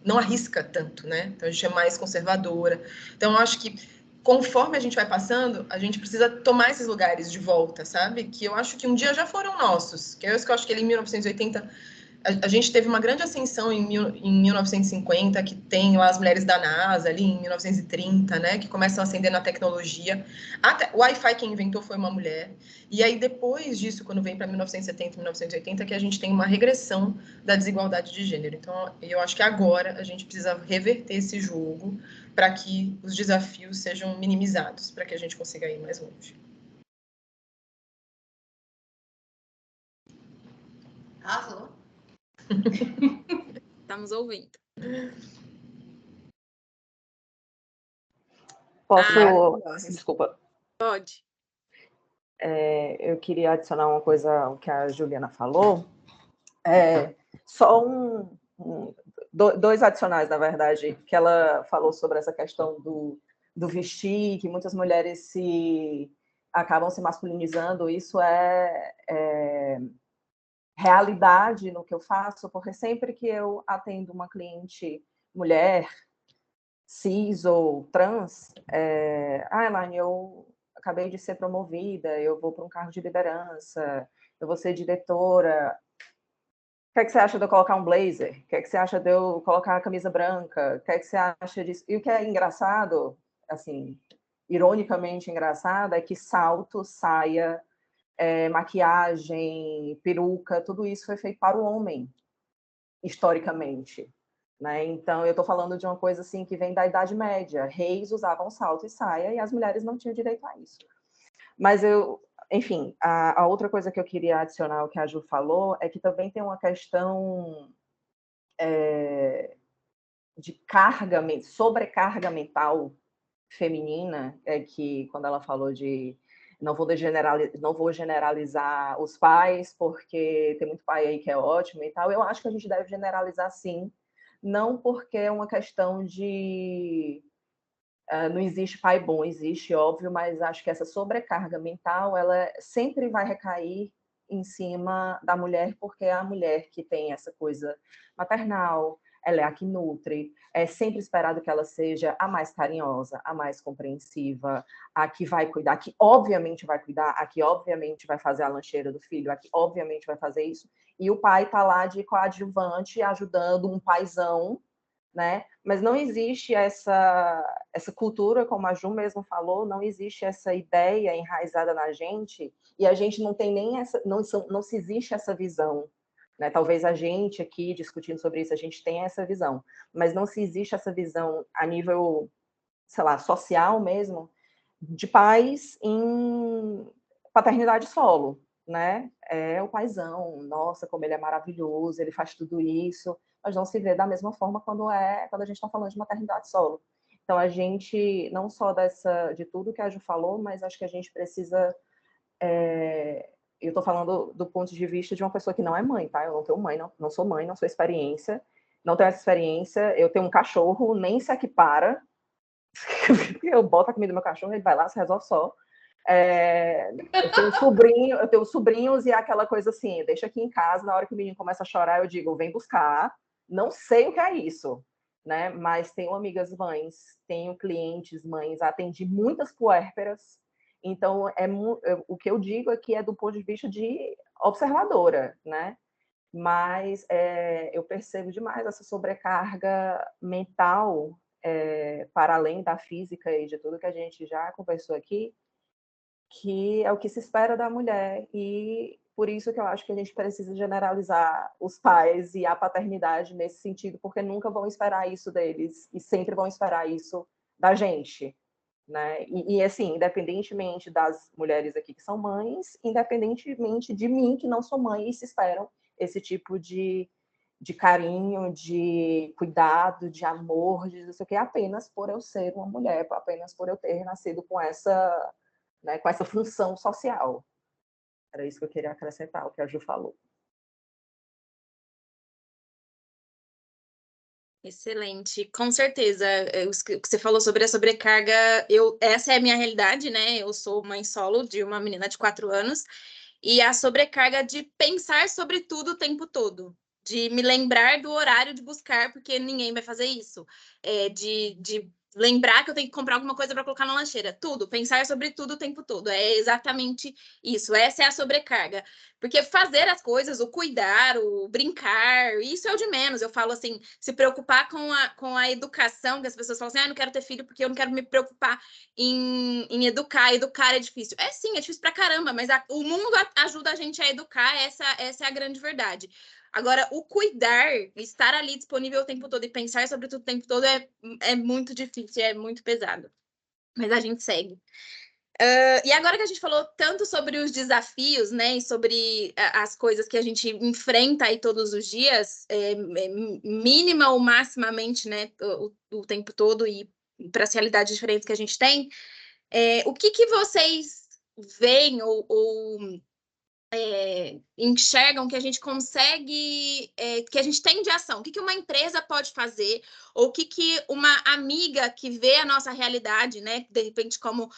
não arrisca tanto, né? Então, a gente é mais conservadora. Então, eu acho que conforme a gente vai passando, a gente precisa tomar esses lugares de volta, sabe? Que eu acho que um dia já foram nossos. Que é isso que eu acho que ele, em 1980, a gente teve uma grande ascensão em 1950, que tem lá as mulheres da NASA, ali em 1930, né? Que começam a ascender na tecnologia. Até o Wi-Fi quem inventou foi uma mulher. E aí, depois disso, quando vem para 1970, 1980, que a gente tem uma regressão da desigualdade de gênero. Então, eu acho que agora a gente precisa reverter esse jogo para que os desafios sejam minimizados, para que a gente consiga ir mais longe. Arrasou. Estamos ouvindo. Posso? Desculpa. Pode. Eu queria adicionar uma coisa ao que a Juliana falou. Só dois adicionais, na verdade, que ela falou sobre essa questão do vestir, que muitas mulheres acabam se masculinizando. Isso é realidade no que eu faço, porque sempre que eu atendo uma cliente mulher, cis ou trans, Elaine, eu acabei de ser promovida, eu vou para um cargo de liderança, eu vou ser diretora. O que é que você acha de eu colocar um blazer? O que é que você acha de eu colocar a camisa branca? O que é que você acha disso? E o que é engraçado, assim, ironicamente engraçado, é que salto, saia, maquiagem, peruca, tudo isso foi feito para o homem, historicamente, né? Então, eu estou falando de uma coisa assim que vem da Idade Média. Reis usavam salto e saia e as mulheres não tinham direito a isso. Mas enfim, a outra coisa que eu queria adicionar ao que a Ju falou é que também tem uma questão de sobrecarga mental feminina, que quando ela falou de não vou generalizar os pais, porque tem muito pai aí que é ótimo e tal, eu acho que a gente deve generalizar sim, não porque é uma questão de não existe pai bom, existe, óbvio, mas acho que essa sobrecarga mental, ela sempre vai recair em cima da mulher, porque é a mulher que tem essa coisa maternal, ela é a que nutre, é sempre esperado que ela seja a mais carinhosa, a mais compreensiva, a que vai cuidar, a que obviamente vai cuidar, a que obviamente vai fazer a lancheira do filho, a que obviamente vai fazer isso, e o pai está lá de coadjuvante, ajudando um paizão né? Mas não existe essa cultura, como a Ju mesmo falou, não existe essa ideia enraizada na gente, e a gente não tem nem essa, não se existe essa visão, né? Talvez a gente aqui discutindo sobre isso, a gente tenha essa visão, mas não se existe essa visão a nível, sei lá, social mesmo, de pais em paternidade solo, né? É o paizão, nossa, como ele é maravilhoso, ele faz tudo isso, mas não se vê da mesma forma quando a gente está falando de maternidade solo. Então, a gente, não só de tudo que a Ju falou, mas acho que a gente precisa... eu estou falando do ponto de vista de uma pessoa que não é mãe, tá? Eu não tenho mãe, não sou mãe, não sou experiência, não tenho essa experiência. Eu tenho um cachorro, nem se equipara. Eu boto a comida no meu cachorro, ele vai lá, se resolve só. Eu tenho sobrinhos e é aquela coisa assim, deixa aqui em casa, na hora que o menino começa a chorar, eu digo, vem buscar. Não sei o que é isso, né? Mas tenho amigas mães, tenho clientes mães, atendi muitas puérperas. Então, o que eu digo aqui é do ponto de vista de observadora, né? Mas eu percebo demais essa sobrecarga mental, para além da física e de tudo que a gente já conversou aqui, que é o que se espera da mulher, e por isso que eu acho que a gente precisa generalizar os pais e a paternidade nesse sentido, porque nunca vão esperar isso deles, e sempre vão esperar isso da gente, né? E assim, independentemente das mulheres aqui que são mães, independentemente de mim, que não sou mãe, e se esperam esse tipo de carinho, de cuidado, de amor, de não sei o que, apenas por eu ser uma mulher, apenas por eu ter nascido com essa, né, com essa função social. Era isso que eu queria acrescentar, o que a Ju falou. Excelente, com certeza. O que você falou sobre a sobrecarga, essa é a minha realidade, né? Eu sou mãe solo de uma menina de 4 anos, e a sobrecarga de pensar sobre tudo o tempo todo, de me lembrar do horário de buscar, porque ninguém vai fazer isso, de lembrar que eu tenho que comprar alguma coisa para colocar na lancheira, tudo, pensar sobre tudo o tempo todo, é exatamente isso, essa é a sobrecarga, porque fazer as coisas, o cuidar, o brincar, isso é o de menos. Eu falo assim, se preocupar com a educação, que as pessoas falam assim, não quero ter filho porque eu não quero me preocupar em educar é difícil. Sim, é difícil pra caramba, mas o mundo ajuda a gente a educar, essa é a grande verdade. Agora, o cuidar, estar ali disponível o tempo todo e pensar sobre tudo o tempo todo é muito difícil, é muito pesado. Mas a gente segue. E agora que a gente falou tanto sobre os desafios, né, e sobre as coisas que a gente enfrenta aí todos os dias, mínima ou maximamente, né, o tempo todo, e para as realidades diferentes que a gente tem, o que vocês veem ou enxergam que a gente consegue, que a gente tem de ação? O que uma empresa pode fazer? Ou o que uma amiga que vê a nossa realidade, né, de repente como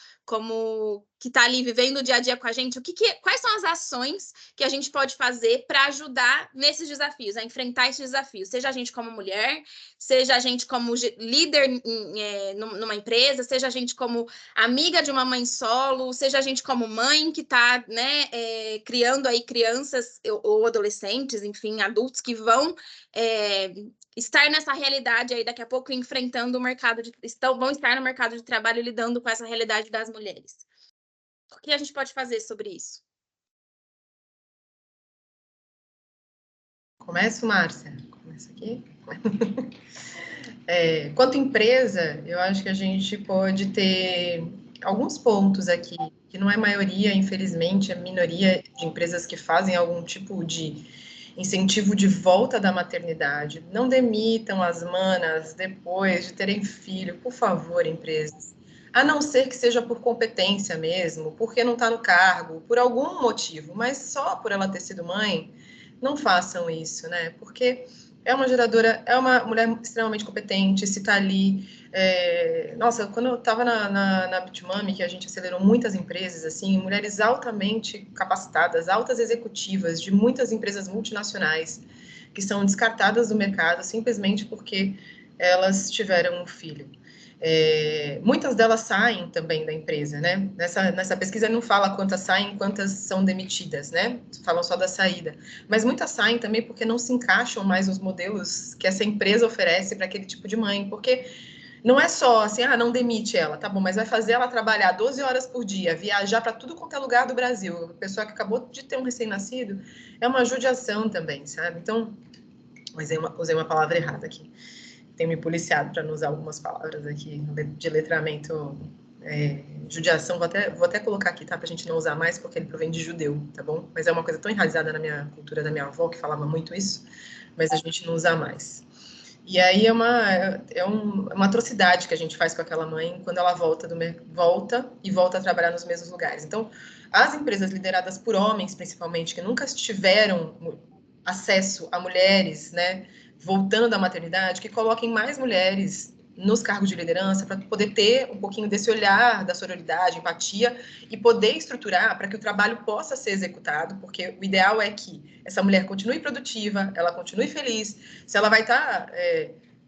que está ali vivendo o dia a dia com a gente, quais são as ações que a gente pode fazer para ajudar nesses desafios, a enfrentar esses desafios? Seja a gente como mulher, seja a gente como líder numa empresa, seja a gente como amiga de uma mãe solo, seja a gente como mãe que está, né, criando aí crianças ou adolescentes, enfim, adultos que vão estar nessa realidade aí daqui a pouco, enfrentando o mercado vão estar no mercado de trabalho lidando com essa realidade das mulheres. O que a gente pode fazer sobre isso? Começo, Márcia? Começa aqui. Quanto empresa, eu acho que a gente pode ter alguns pontos aqui, que não é maioria, infelizmente, é minoria de empresas que fazem algum tipo de incentivo de volta da maternidade. Não demitam as manas depois de terem filho, por favor, empresas. A não ser que seja por competência mesmo, porque não está no cargo, por algum motivo, mas só por ela ter sido mãe, não façam isso, né? Porque é uma geradora, é uma mulher extremamente competente, se está ali. Nossa, quando eu estava na Bitmami, que a gente acelerou muitas empresas, assim, mulheres altamente capacitadas, altas executivas de muitas empresas multinacionais, que são descartadas do mercado simplesmente porque elas tiveram um filho. Muitas delas saem também da empresa, né? Nessa pesquisa não fala quantas saem, quantas são demitidas, né? Falam só da saída. Mas muitas saem também porque não se encaixam mais nos modelos que essa empresa oferece para aquele tipo de mãe, porque não é só assim, não demite ela, tá bom, mas vai fazer ela trabalhar 12 horas por dia, viajar para tudo quanto é lugar do Brasil. A pessoa que acabou de ter um recém-nascido é uma judiação também, sabe? Então, usei uma palavra errada aqui. Tenho me policiado para não usar algumas palavras aqui de letramento, judiação, vou até colocar aqui, tá? Pra gente não usar mais, porque ele provém de judeu, tá bom? Mas é uma coisa tão enraizada na minha cultura da minha avó, que falava muito isso, mas a gente não usa mais. E aí é uma atrocidade que a gente faz com aquela mãe quando ela volta a trabalhar nos mesmos lugares. Então, as empresas lideradas por homens, principalmente, que nunca tiveram acesso a mulheres, né, voltando à maternidade, que coloquem mais mulheres nos cargos de liderança para poder ter um pouquinho desse olhar da sororidade, empatia e poder estruturar para que o trabalho possa ser executado, porque o ideal é que essa mulher continue produtiva, ela continue feliz, se ela vai estar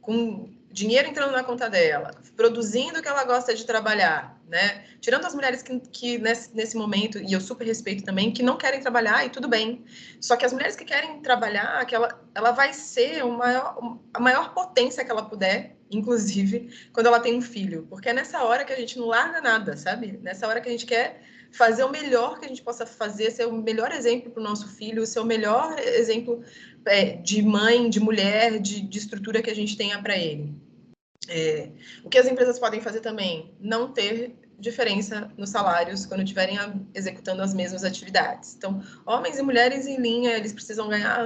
com dinheiro entrando na conta dela, produzindo o que ela gosta de trabalhar, né? Tirando as mulheres que nesse momento, e eu super respeito também, que não querem trabalhar, e tudo bem. Só que as mulheres que querem trabalhar, que ela vai ser a maior potência que ela puder, inclusive, quando ela tem um filho. Porque é nessa hora que a gente não larga nada, sabe? Nessa hora que a gente quer fazer o melhor que a gente possa fazer, ser o melhor exemplo para o nosso filho, ser o melhor exemplo de mãe, de mulher, de estrutura que a gente tenha para ele. O que as empresas podem fazer também? Não ter diferença nos salários quando estiverem executando as mesmas atividades. Então, homens e mulheres em linha, eles precisam ganhar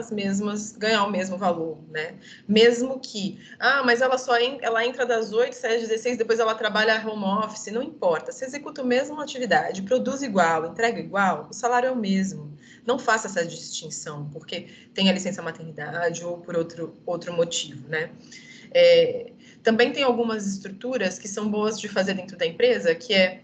o mesmo valor, né? Mesmo que, mas ela entra das 8, sai às 16, depois ela trabalha home office, não importa. Se executa a mesma atividade, produz igual, entrega igual, o salário é o mesmo. Não faça essa distinção, porque tem a licença maternidade ou por outro motivo, né? Também tem algumas estruturas que são boas de fazer dentro da empresa, que é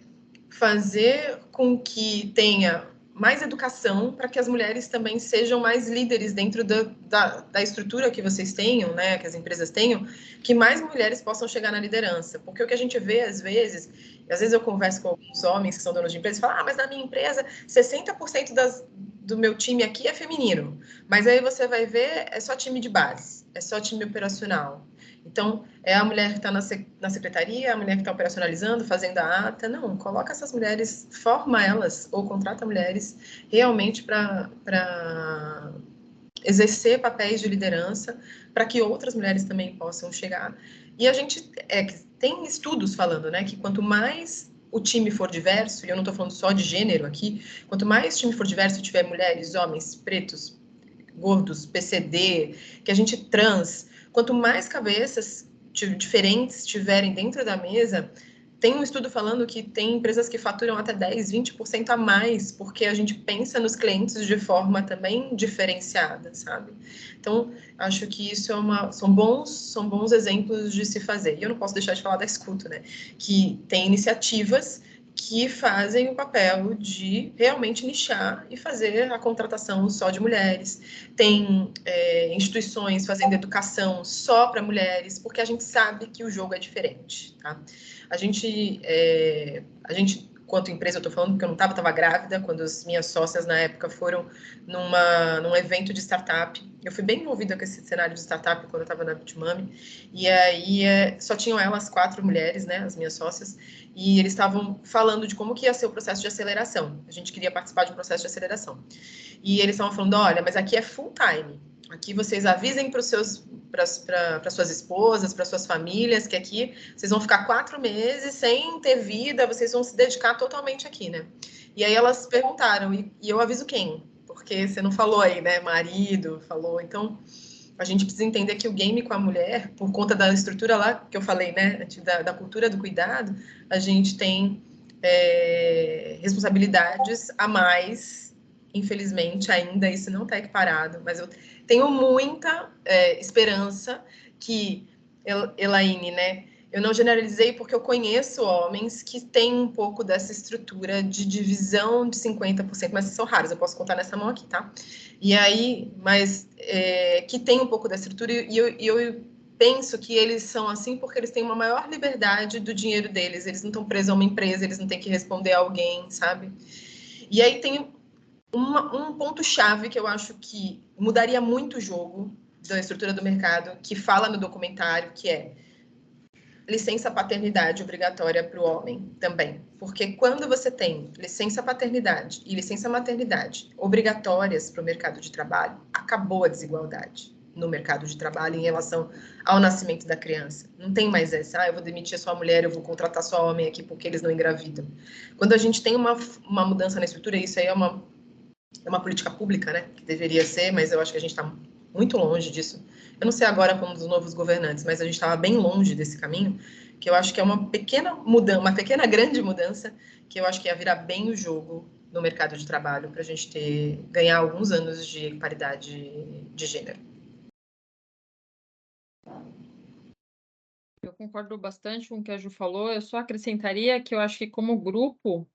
fazer com que tenha mais educação para que as mulheres também sejam mais líderes dentro da estrutura que vocês tenham, né, que as empresas tenham, que mais mulheres possam chegar na liderança. Porque o que a gente vê, às vezes eu converso com alguns homens que são donos de empresas e falam, mas na minha empresa 60% do meu time aqui é feminino. Mas aí você vai ver, é só time de base, é só time operacional. Então, é a mulher que está na secretaria, a mulher que está operacionalizando, fazendo a ata. Não, coloca essas mulheres, forma elas, ou contrata mulheres realmente para exercer papéis de liderança, para que outras mulheres também possam chegar. E a gente tem estudos falando, né, que quanto mais o time for diverso, e eu não estou falando só de gênero aqui, quanto mais time for diverso, tiver mulheres, homens, pretos, gordos, PCD, que a gente trans, quanto mais cabeças diferentes tiverem dentro da mesa, tem um estudo falando que tem empresas que faturam até 10, 20% a mais, porque a gente pensa nos clientes de forma também diferenciada, sabe? Então, acho que isso são bons exemplos de se fazer. E eu não posso deixar de falar da Escuto, né? Que tem iniciativas que fazem o papel de realmente nichar e fazer a contratação só de mulheres. Tem instituições fazendo educação só para mulheres, porque a gente sabe que o jogo é diferente, tá? A gente, quanto empresa, eu estou falando porque eu não estava grávida, quando as minhas sócias na época foram num evento de startup. Eu fui bem envolvida com esse cenário de startup quando eu estava na Bitmami, e aí só tinham elas 4 mulheres, né, as minhas sócias, e eles estavam falando de como que ia ser o processo de aceleração. A gente queria participar de um processo de aceleração. E eles estavam falando, olha, mas aqui é full time. Aqui vocês avisem para suas esposas, para suas famílias, que aqui vocês vão ficar 4 meses sem ter vida, vocês vão se dedicar totalmente aqui, né? E aí elas perguntaram, e eu aviso quem? Porque você não falou aí, né? Marido, falou. Então, a gente precisa entender que o game com a mulher, por conta da estrutura lá que eu falei, né? Da cultura do cuidado, a gente tem responsabilidades a mais, infelizmente, ainda isso não está equiparado, mas eu tenho muita esperança que, Elaine, né? Eu não generalizei porque eu conheço homens que têm um pouco dessa estrutura de divisão de 50%, mas são raros, eu posso contar nessa mão aqui, tá? E aí, mas que tem um pouco da estrutura, e eu penso que eles são assim porque eles têm uma maior liberdade do dinheiro deles. Eles não estão presos a uma empresa, eles não têm que responder a alguém, sabe? E aí tem um ponto-chave que eu acho que mudaria muito o jogo da estrutura do mercado, que fala no documentário, que é licença paternidade obrigatória para o homem também. Porque quando você tem licença paternidade e licença maternidade obrigatórias para o mercado de trabalho, acabou a desigualdade no mercado de trabalho em relação ao nascimento da criança. Não tem mais essa, eu vou demitir só a mulher, eu vou contratar só homem aqui porque eles não engravidam. Quando a gente tem uma mudança na estrutura, isso aí é uma política pública, né, que deveria ser, mas eu acho que a gente está muito longe disso. Eu não sei agora como dos novos governantes, mas a gente estava bem longe desse caminho, que eu acho que é uma pequena mudança, uma pequena grande mudança, que eu acho que ia virar bem o jogo no mercado de trabalho para a gente ganhar alguns anos de paridade de gênero. Eu concordo bastante com o que a Ju falou, eu só acrescentaria que eu acho que como grupo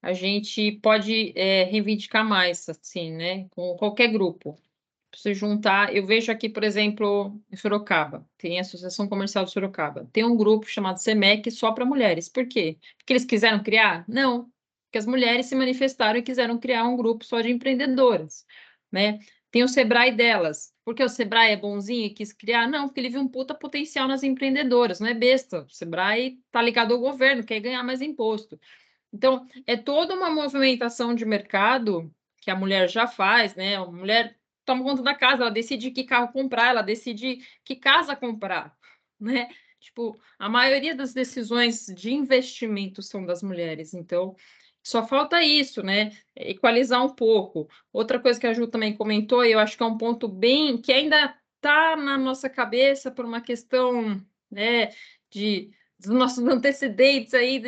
a gente pode reivindicar mais, assim, né? Com qualquer grupo. Se juntar, eu vejo aqui, por exemplo, em Sorocaba, tem a Associação Comercial de Sorocaba, tem um grupo chamado SEMEC só para mulheres. Por quê? Porque eles quiseram criar? Não, porque as mulheres se manifestaram e quiseram criar um grupo só de empreendedoras, né? Tem o Sebrae delas. Porque o Sebrae é bonzinho e quis criar? Não, porque ele viu um puta potencial nas empreendedoras, não é besta. O Sebrae tá ligado ao governo, quer ganhar mais imposto. Então, é toda uma movimentação de mercado que a mulher já faz, né? A mulher toma conta da casa, ela decide que carro comprar, ela decide que casa comprar, né? Tipo, a maioria das decisões de investimento são das mulheres, então só falta isso, né? Equalizar um pouco. Outra coisa que a Ju também comentou, e eu acho que é um ponto bem que ainda está na nossa cabeça por uma questão, né, dos nossos antecedentes aí,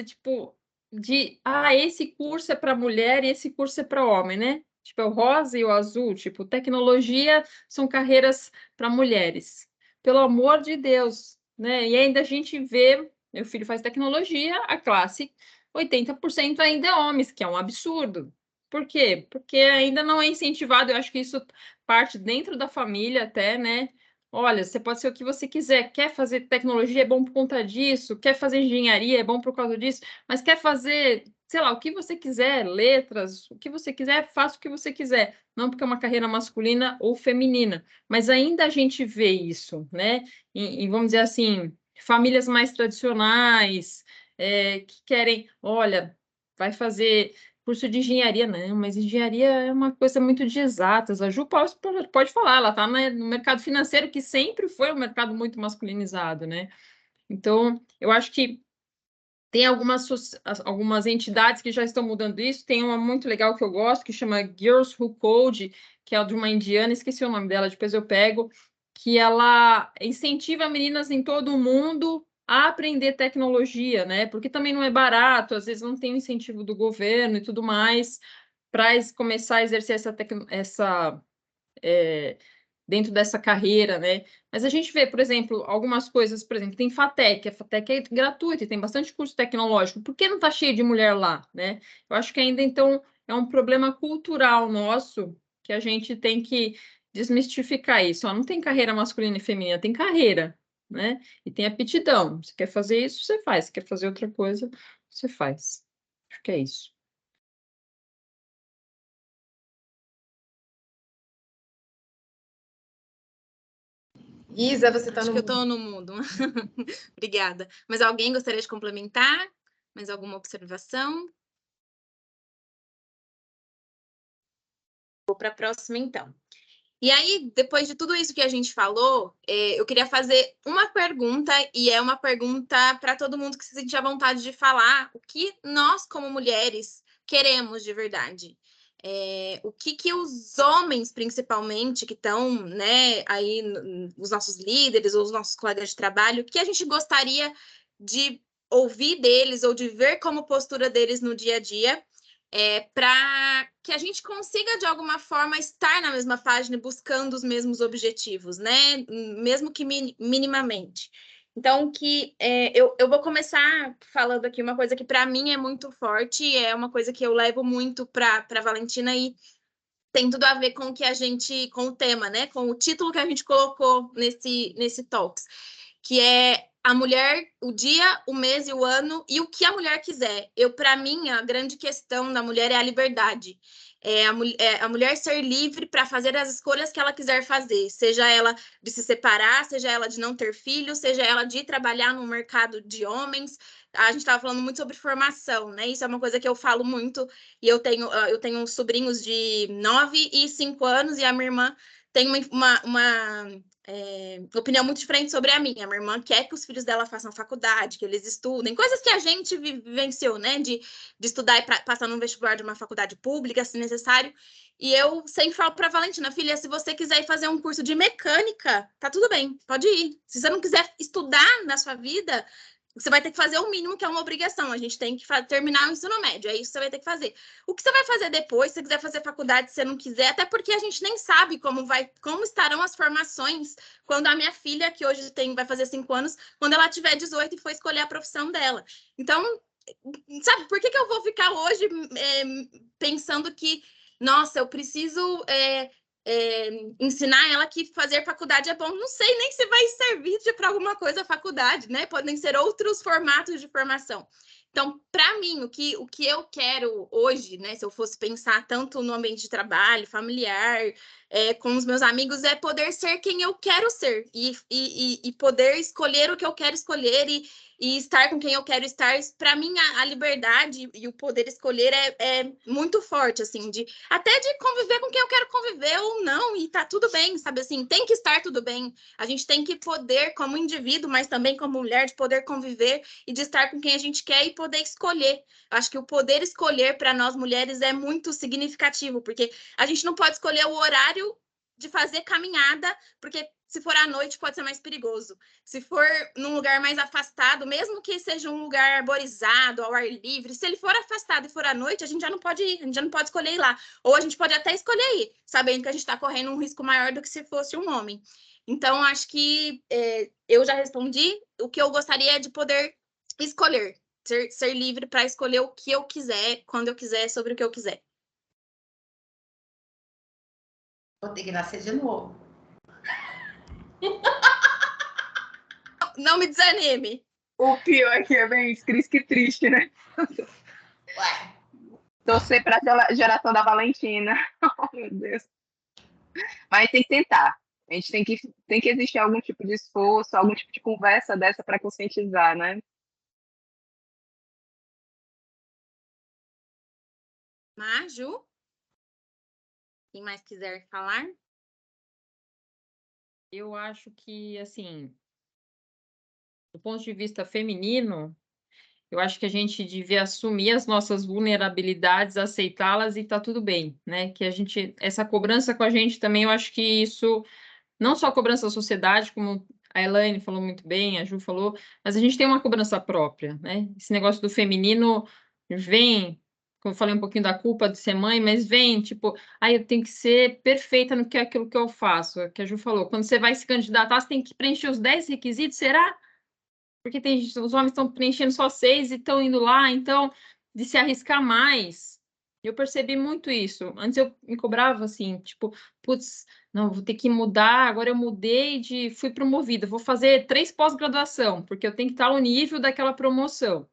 esse curso é para mulher e esse curso é para homem, né? Tipo, é o rosa e o azul, tipo, tecnologia são carreiras para mulheres. Pelo amor de Deus, né? E ainda a gente vê, meu filho faz tecnologia, a classe 80% ainda é homens, que é um absurdo. Por quê? Porque ainda não é incentivado, eu acho que isso parte dentro da família até, né? Olha, você pode ser o que você quiser, quer fazer tecnologia, é bom por conta disso, quer fazer engenharia, é bom por causa disso, mas quer fazer, sei lá, o que você quiser, letras, o que você quiser, faça o que você quiser, não porque é uma carreira masculina ou feminina, mas ainda a gente vê isso, né? E vamos dizer assim, famílias mais tradicionais, que querem, olha, vai fazer curso de engenharia, não, mas engenharia é uma coisa muito de exatas. A Ju pode falar, ela está no mercado financeiro, que sempre foi um mercado muito masculinizado, né? Então, eu acho que tem algumas entidades que já estão mudando isso. Tem uma muito legal que eu gosto, que chama Girls Who Code, que é de uma indiana, esqueci o nome dela, depois eu pego, que ela incentiva meninas em todo o mundo a aprender tecnologia, né? Porque também não é barato, às vezes não tem o incentivo do governo e tudo mais, para começar a exercer dentro dessa carreira, né? Mas a gente vê, por exemplo, algumas coisas, por exemplo, tem FATEC, a FATEC é gratuita e tem bastante curso tecnológico. Por que não está cheio de mulher lá, né? Eu acho que ainda, então, é um problema cultural nosso que a gente tem que desmistificar isso. Ó, não tem carreira masculina e feminina, tem carreira, né? E tem aptidão. Você quer fazer isso, você faz. Você quer fazer outra coisa, você faz. Acho que é isso. Isa, você está Acho no que eu estou no mundo. Obrigada. Mas alguém gostaria de complementar? Mais alguma observação? Vou para a próxima, então. E aí, depois de tudo isso que a gente falou, eu queria fazer uma pergunta, e é uma pergunta para todo mundo que se sente à vontade de falar o que nós, como mulheres, queremos de verdade. O que os homens, principalmente, que estão, né, aí, os nossos líderes ou os nossos colegas de trabalho, o que a gente gostaria de ouvir deles ou de ver como postura deles no dia a dia, para que a gente consiga, de alguma forma, estar na mesma página e buscando os mesmos objetivos, né? Mesmo que minimamente. Então, eu vou começar falando aqui uma coisa que, para mim, é muito forte, é uma coisa que eu levo muito para a Valentina, e tem tudo a ver com o que com o tema, né? Com o título que a gente colocou nesse Talks, que é a mulher, o dia, o mês e o ano e o que a mulher quiser. Para mim, a grande questão da mulher é a liberdade. A mulher ser livre para fazer as escolhas que ela quiser fazer, seja ela de se separar, seja ela de não ter filhos, seja ela de trabalhar no mercado de homens. A gente estava falando muito sobre formação, né? Isso é uma coisa que eu falo muito, e eu tenho sobrinhos de 9 e 5 anos, e a minha irmã tem uma opinião muito diferente sobre a minha. A minha irmã quer que os filhos dela façam faculdade, que eles estudem, coisas que a gente vivenciou, né? De estudar e passar num vestibular de uma faculdade pública, se necessário. E eu sempre falo para a Valentina, filha, se você quiser ir fazer um curso de mecânica, tá tudo bem, pode ir. Se você não quiser estudar na sua vida, você vai ter que fazer o mínimo, que é uma obrigação. A gente tem que terminar o ensino médio, é isso que você vai ter que fazer. O que você vai fazer depois, se você quiser fazer faculdade, se você não quiser, até porque a gente nem sabe como estarão as formações quando a minha filha, que hoje vai fazer 5 anos, quando ela tiver 18 e for escolher a profissão dela. Então, sabe, por que eu vou ficar hoje pensando que, nossa, eu preciso ensinar ela que fazer faculdade é bom? Não sei nem se vai servir para alguma coisa a faculdade, né? Podem ser outros formatos de formação. Então, para mim, o que eu quero hoje, né, se eu fosse pensar tanto no ambiente de trabalho, familiar, com os meus amigos, é poder ser quem eu quero ser e poder escolher o que eu quero escolher e estar com quem eu quero estar. Para mim, a liberdade e o poder escolher é muito forte, assim, até de conviver com quem eu quero conviver ou não, e tá tudo bem, sabe, assim, tem que estar tudo bem. A gente tem que poder, como indivíduo, mas também como mulher, de poder conviver e de estar com quem a gente quer e poder escolher. Acho que o poder escolher para nós mulheres é muito significativo, porque a gente não pode escolher o horário de fazer caminhada, porque se for à noite pode ser mais perigoso. Se for num lugar mais afastado, mesmo que seja um lugar arborizado, ao ar livre, se ele for afastado e for à noite, a gente já não pode ir, a gente já não pode escolher ir lá. Ou a gente pode até escolher ir, sabendo que a gente está correndo um risco maior do que se fosse um homem. Então, acho que eu já respondi. O que eu gostaria é de poder escolher, ser livre para escolher o que eu quiser, quando eu quiser, sobre o que eu quiser. Vou ter que nascer de novo. Não me desanime. O pior é que é bem Cris, que triste, né? Ué. Torcer para a geração da Valentina. Oh, meu Deus. Mas tem que tentar. A gente tem que existir algum tipo de esforço, algum tipo de conversa dessa para conscientizar, né? Maju? Quem mais quiser falar? Eu acho que, assim, do ponto de vista feminino, eu acho que a gente devia assumir as nossas vulnerabilidades, aceitá-las e tá tudo bem, né? Que essa cobrança com a gente também, eu acho que isso, não só a cobrança da sociedade, como a Elaine falou muito bem, a Ju falou, mas a gente tem uma cobrança própria, né? Esse negócio do feminino vem, como eu falei um pouquinho da culpa de ser mãe, mas vem, tipo, eu tenho que ser perfeita no que é aquilo que eu faço, que a Ju falou. Quando você vai se candidatar, você tem que preencher os 10 requisitos, será? Porque os homens estão preenchendo só 6 e estão indo lá, então, de se arriscar mais. Eu percebi muito isso. Antes eu me cobrava assim, tipo, putz, não, vou ter que mudar, agora eu mudei fui promovida, vou fazer 3 pós-graduação, porque eu tenho que estar ao nível daquela promoção,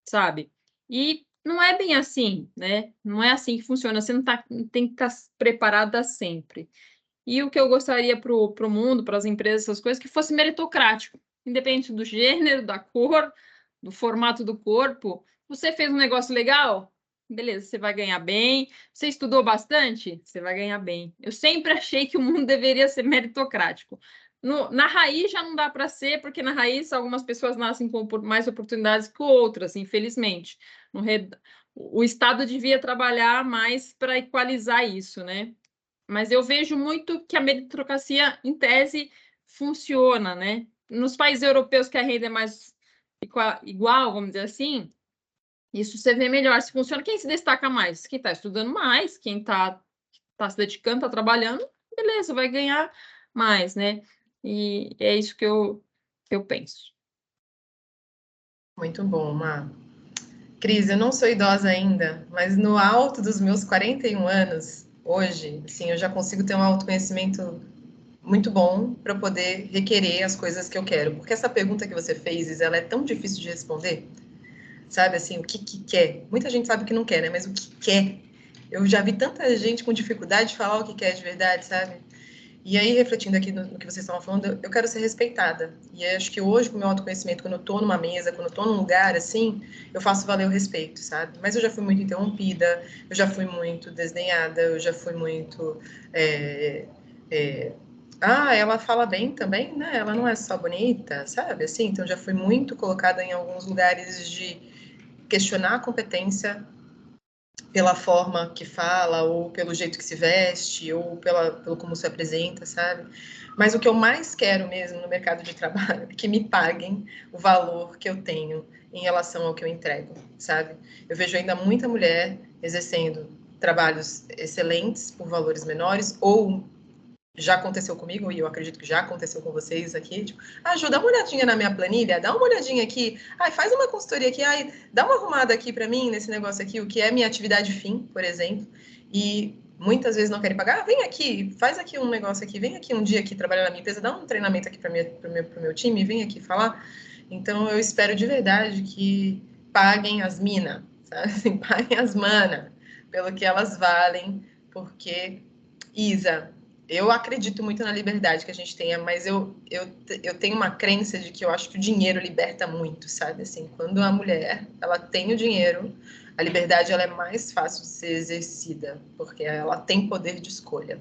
sabe? E não é bem assim, né? Não é assim que funciona, você não tem que estar preparada sempre. E o que eu gostaria para o mundo, para as empresas, essas coisas, que fosse meritocrático, independente do gênero, da cor, do formato do corpo. Você fez um negócio legal? Beleza, você vai ganhar bem. Você estudou bastante? Você vai ganhar bem. Eu sempre achei que o mundo deveria ser meritocrático. Na raiz já não dá para ser, porque na raiz algumas pessoas nascem com mais oportunidades que outras, infelizmente. O Estado devia trabalhar mais para equalizar isso, né? Mas eu vejo muito que a meritocracia, em tese, funciona, né? Nos países europeus que a renda é mais igual, vamos dizer assim, isso você vê melhor se funciona. Quem se destaca mais? Quem está estudando mais, quem está se dedicando, está trabalhando, beleza, vai ganhar mais, né? E é isso que eu penso. Muito bom, Má. Cris, eu não sou idosa ainda, mas no alto dos meus 41 anos, hoje, assim, eu já consigo ter um autoconhecimento muito bom para poder requerer as coisas que eu quero. Porque essa pergunta que você fez, ela é tão difícil de responder, sabe? Assim, o que quer? Muita gente sabe o que não quer, né? Mas o que quer? Eu já vi tanta gente com dificuldade de falar o que quer de verdade, sabe? E aí, refletindo aqui no que vocês estavam falando, eu quero ser respeitada. E acho que hoje, com o meu autoconhecimento, quando eu tô numa mesa, quando eu tô num lugar, assim, eu faço valer o respeito, sabe? Mas eu já fui muito interrompida, eu já fui muito desdenhada, eu já fui muito... ela fala bem também, né? Ela não é só bonita, sabe? Assim, então, já fui muito colocada em alguns lugares de questionar a competência pela forma que fala, ou pelo jeito que se veste, ou pelo como se apresenta, sabe? Mas o que eu mais quero mesmo no mercado de trabalho é que me paguem o valor que eu tenho em relação ao que eu entrego, sabe? Eu vejo ainda muita mulher exercendo trabalhos excelentes por valores menores, ou já aconteceu comigo, e eu acredito que já aconteceu com vocês aqui, tipo, dá uma olhadinha na minha planilha, dá uma olhadinha aqui, faz uma consultoria aqui, dá uma arrumada aqui para mim nesse negócio aqui, o que é minha atividade fim, por exemplo, e muitas vezes não querem pagar, vem aqui, faz aqui um negócio aqui, vem aqui um dia aqui trabalhar na minha empresa, dá um treinamento aqui para o meu time, vem aqui falar. Então, eu espero de verdade que paguem as minas, sabe? Assim, paguem as manas pelo que elas valem, porque, Isa, eu acredito muito na liberdade que a gente tenha, mas eu tenho uma crença de que eu acho que o dinheiro liberta muito, sabe? Assim, quando a mulher, ela tem o dinheiro, a liberdade ela é mais fácil de ser exercida, porque ela tem poder de escolha.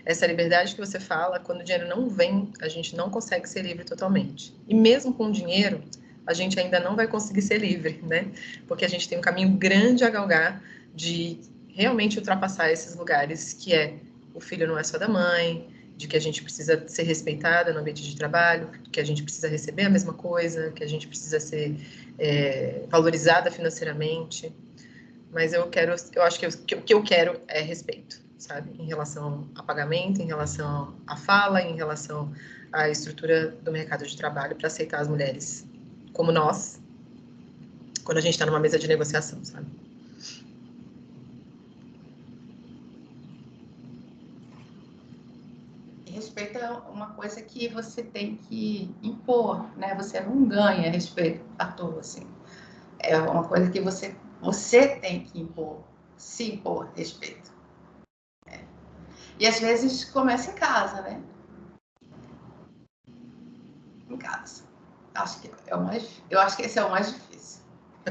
Essa liberdade que você fala, quando o dinheiro não vem, a gente não consegue ser livre totalmente. E mesmo com o dinheiro, a gente ainda não vai conseguir ser livre, né? Porque a gente tem um caminho grande a galgar de realmente ultrapassar esses lugares que é o filho não é só da mãe, de que a gente precisa ser respeitada no ambiente de trabalho, que a gente precisa receber a mesma coisa, que a gente precisa ser valorizada financeiramente. Mas eu acho que o que eu quero é respeito, sabe? Em relação a pagamento, em relação à fala, em relação à estrutura do mercado de trabalho para aceitar as mulheres como nós, quando a gente está numa mesa de negociação, sabe? Respeito é uma coisa que você tem que impor, né? Você não ganha respeito à toa, assim. É uma coisa que você tem que impor, se impor respeito. E às vezes começa em casa, né? Em casa. Eu acho que esse é o mais difícil.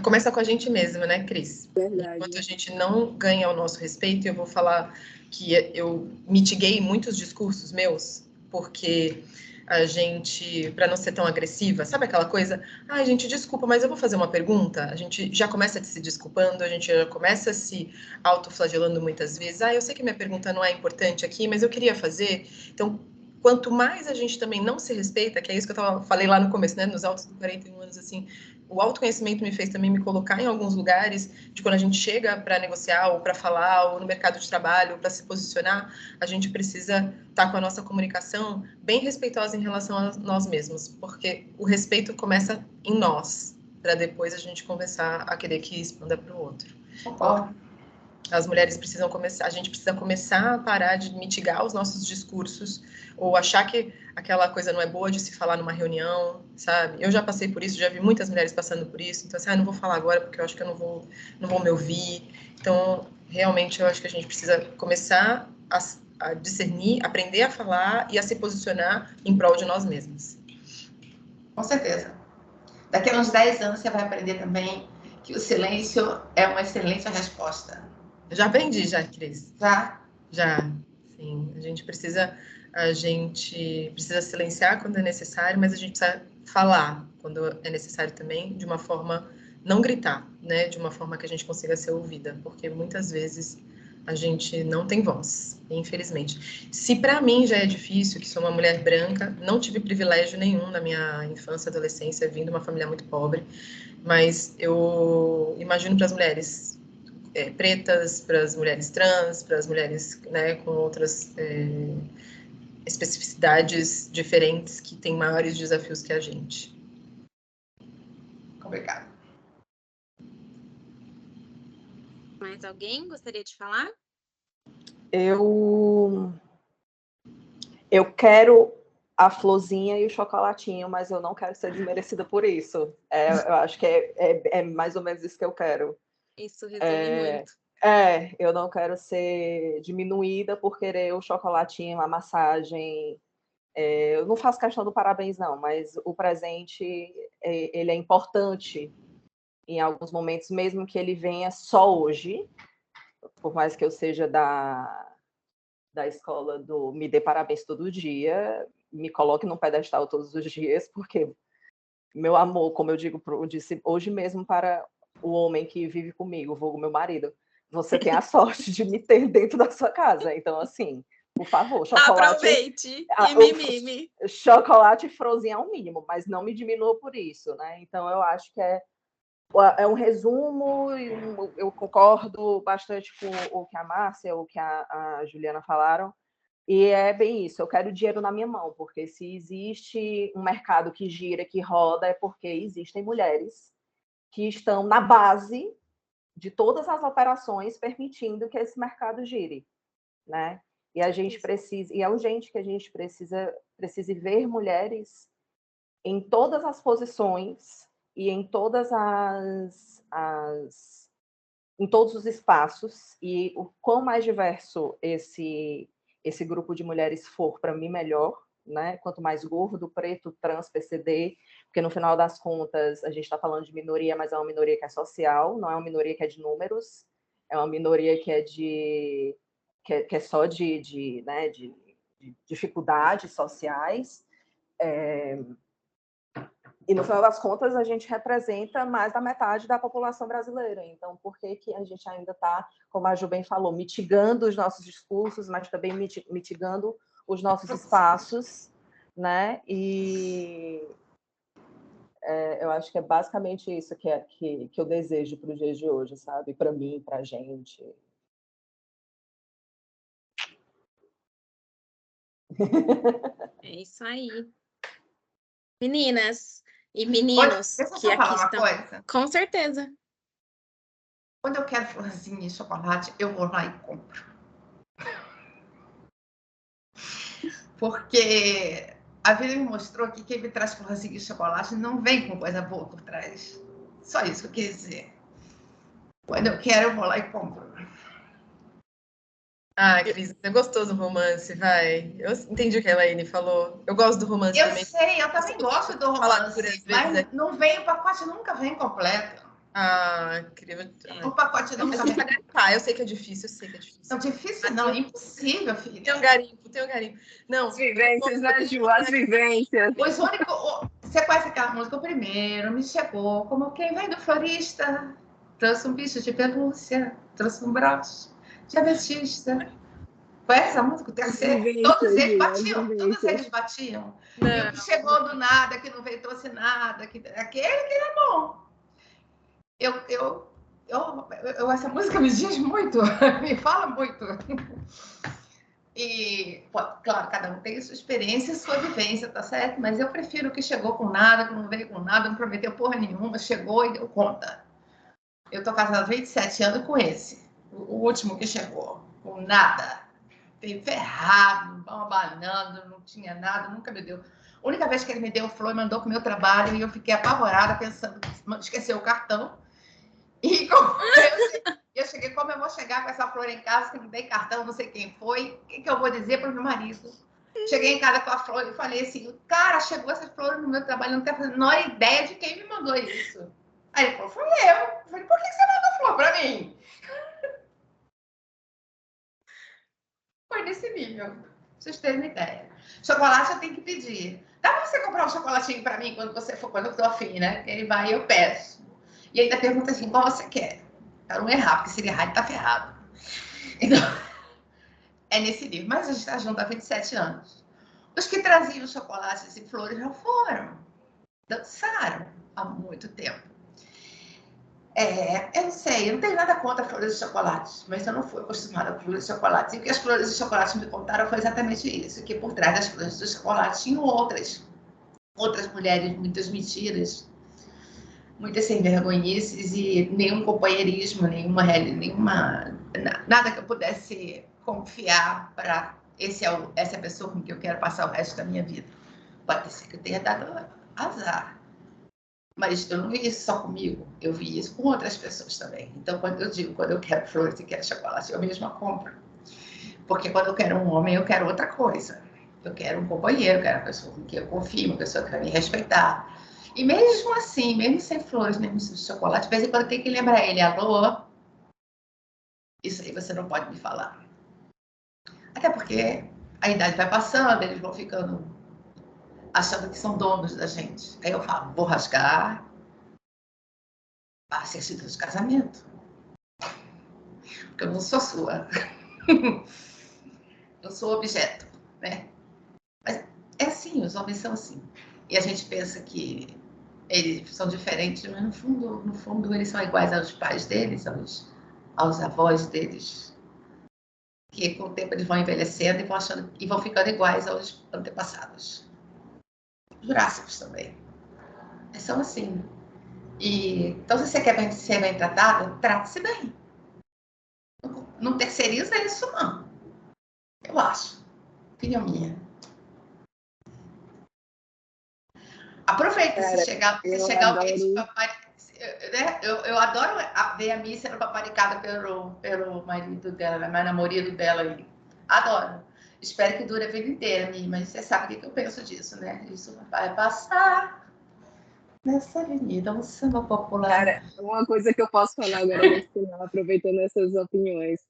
Começa com a gente mesma, né, Cris? Verdade. Enquanto a gente não ganha o nosso respeito, eu vou falar que eu mitiguei muitos discursos meus, porque a gente, para não ser tão agressiva, sabe aquela coisa? Gente, desculpa, mas eu vou fazer uma pergunta. A gente já começa se desculpando, a gente já começa se autoflagelando muitas vezes. Eu sei que minha pergunta não é importante aqui, mas eu queria fazer. Então, quanto mais a gente também não se respeita, que é isso que eu falei lá no começo, né? Nos altos de 41 anos, assim, o autoconhecimento me fez também me colocar em alguns lugares de quando a gente chega para negociar ou para falar ou no mercado de trabalho para se posicionar, a gente precisa estar com a nossa comunicação bem respeitosa em relação a nós mesmos, porque o respeito começa em nós, para depois a gente começar a querer que expanda para o outro. Concordo. As mulheres precisam começar, a gente precisa começar a parar de mitigar os nossos discursos ou achar que aquela coisa não é boa de se falar numa reunião, sabe? Eu já passei por isso, já vi muitas mulheres passando por isso, então assim, não vou falar agora porque eu acho que eu não vou me ouvir. Então, realmente, eu acho que a gente precisa começar a discernir, aprender a falar e a se posicionar em prol de nós mesmos. Com certeza. Daqui a uns 10 anos você vai aprender também que o silêncio é uma excelente resposta. Já aprendi, já, Cris. Já? Já, sim. A gente precisa silenciar quando é necessário, mas a gente precisa falar quando é necessário também, de uma forma, não gritar, né? De uma forma que a gente consiga ser ouvida, porque muitas vezes a gente não tem voz, infelizmente. Se para mim já é difícil, que sou uma mulher branca, não tive privilégio nenhum na minha infância e adolescência, vim de uma família muito pobre, mas eu imagino para as mulheres pretas, para as mulheres trans, para as mulheres, né, com outras especificidades diferentes que têm maiores desafios que a gente. Complicado. Mais alguém gostaria de falar? Eu quero a florzinha e o chocolatinho, mas eu não quero ser desmerecida por isso. Eu acho que é mais ou menos isso que eu quero. Isso resume muito. Eu não quero ser diminuída por querer o chocolatinho, a massagem. Eu não faço questão do parabéns, não, mas o presente, ele é importante em alguns momentos, mesmo que ele venha só hoje, por mais que eu seja da escola do me dê parabéns todo dia, me coloque num pedestal todos os dias, porque meu amor, como eu disse hoje mesmo para o homem que vive comigo, vulgo meu marido, você tem a sorte de me ter dentro da sua casa. Então, assim, por favor, chocolate... Aproveite e me mime. Chocolate e florzinha é o mínimo, mas não me diminua por isso, né? Então, eu acho que é um resumo, e eu concordo bastante com o que a Márcia, o que a Juliana falaram, e é bem isso, eu quero dinheiro na minha mão, porque se existe um mercado que gira, que roda, é porque existem mulheres que estão na base de todas as operações permitindo que esse mercado gire, né? E a gente precisa, e é urgente que a gente precise ver mulheres em todas as posições e em todas em todos os espaços, e o quão mais diverso esse grupo de mulheres for, para mim, melhor, né? Quanto mais gordo, preto, trans, PCD, porque no final das contas a gente está falando de minoria, mas é uma minoria que é social, não é uma minoria que é de números, é uma minoria que é que é só de dificuldades sociais. E, no final das contas, a gente representa mais da metade da população brasileira. Então, por que a gente ainda está, como a Ju bem falou, mitigando os nossos discursos, mas também mitigando os nossos espaços, né? E eu acho que é basicamente isso que eu desejo para os dias de hoje, sabe? Para mim, para a gente. É isso aí. Meninas e meninos que aqui estão. Coisa? Com certeza. Quando eu quero florzinha e chocolate, eu vou lá e compro. Porque a vida me mostrou que quem me traz florzinha e chocolate não vem com coisa boa por trás. Só isso que eu quis dizer. Quando eu quero, eu vou lá e compro. Ah, Cris, é gostoso o romance, vai. Eu entendi o que a Elaine falou. Eu gosto do romance também. Eu sei, eu também gosto do romance, mas não vem, o pacote nunca vem completo. Ah, queria... O pacote nunca vem. Ah, eu sei que é difícil, Não, difícil não, é impossível, filha. Tem um garimpo. Não. As vivências, né, Ju? As vivências. Você conhece aquela música? O primeiro me chegou como quem vem do florista, trouxe um bicho de pelúcia, trouxe um broche de ametista. Conhece essa música? O terceiro? Todos eles batiam. E o que chegou do nada, que não veio, trouxe nada, aquele que era bom. Essa música me diz muito, me fala muito. E, claro, cada um tem sua experiência, sua vivência, tá certo? Mas eu prefiro que chegou com nada, que não veio com nada, não prometeu porra nenhuma, chegou e deu conta. Eu tô casada há 27 anos com esse, o último que chegou, com nada. Veio ferrado, abanando, não tinha nada, nunca me deu. A única vez que ele me deu flor, mandou pro meu trabalho e eu fiquei apavorada, pensando que esqueceu o cartão. E eu cheguei, como eu vou chegar com essa flor em casa, que não dei cartão, não sei quem foi, o que eu vou dizer para o meu marido? Cheguei em casa com a flor e falei assim, cara, chegou essa flor no meu trabalho, não tenho a menor ideia de quem me mandou isso. Aí ele falou, fui eu. Eu falei, por que você mandou flor para mim? Foi nesse nível, pra vocês terem uma ideia. Chocolate eu tenho que pedir. Dá para você comprar um chocolatinho para mim quando eu tô afim, né? Ele vai e eu peço. E ainda pergunta assim, qual você quer? Para não errar, porque se ele errar, ele tá ferrado. Então, é nesse nível. Mas a gente está junto há 27 anos. Os que traziam chocolates e flores já foram. Dançaram há muito tempo. Eu não sei, eu não tenho nada contra flores de chocolate, mas eu não fui acostumada com flores de chocolate. E o que as flores de chocolate me contaram foi exatamente isso, que por trás das flores de chocolate tinham outras mulheres, muitas mentiras, muitas sem vergonhices e nenhum companheirismo, nada que eu pudesse confiar para essa pessoa com quem eu quero passar o resto da minha vida. Pode ser que eu tenha dado azar. Mas eu não vi isso só comigo, eu vi isso com outras pessoas também. Então, quando eu quero flores e quero chocolate, eu mesma compro. Porque quando eu quero um homem, eu quero outra coisa. Eu quero um companheiro, eu quero uma pessoa com quem eu confio, uma pessoa que vai me respeitar. E mesmo assim, mesmo sem flores, mesmo sem chocolate, de vez em quando eu tenho que lembrar ele, alô, isso aí você não pode me falar. Até porque a idade vai passando, eles vão ficando achando que são donos da gente. Aí eu falo, vou rasgar a certidão de casamento. Porque eu não sou sua. Eu sou objeto, né? Mas é assim, os homens são assim. E a gente pensa que eles são diferentes, mas no fundo eles são iguais aos pais deles, aos avós deles. Que com o tempo eles vão envelhecendo e vão ficando iguais aos antepassados. Jurássicos também. Mas são assim. Então, se você quer ser bem tratado, trate-se bem. Não terceiriza isso, não. Eu acho. Opinião minha. Aproveita, se chegar alguém de né? Eu adoro ver a Miss sendo paparicada pelo marido dela, mais namorado dela aí. Adoro. Espero que dure a vida inteira, Mi, mas você sabe o que eu penso disso, né? Isso vai passar nessa avenida, um samba popular. Cara, uma coisa que eu posso falar agora nesse final, aproveitando essas opiniões.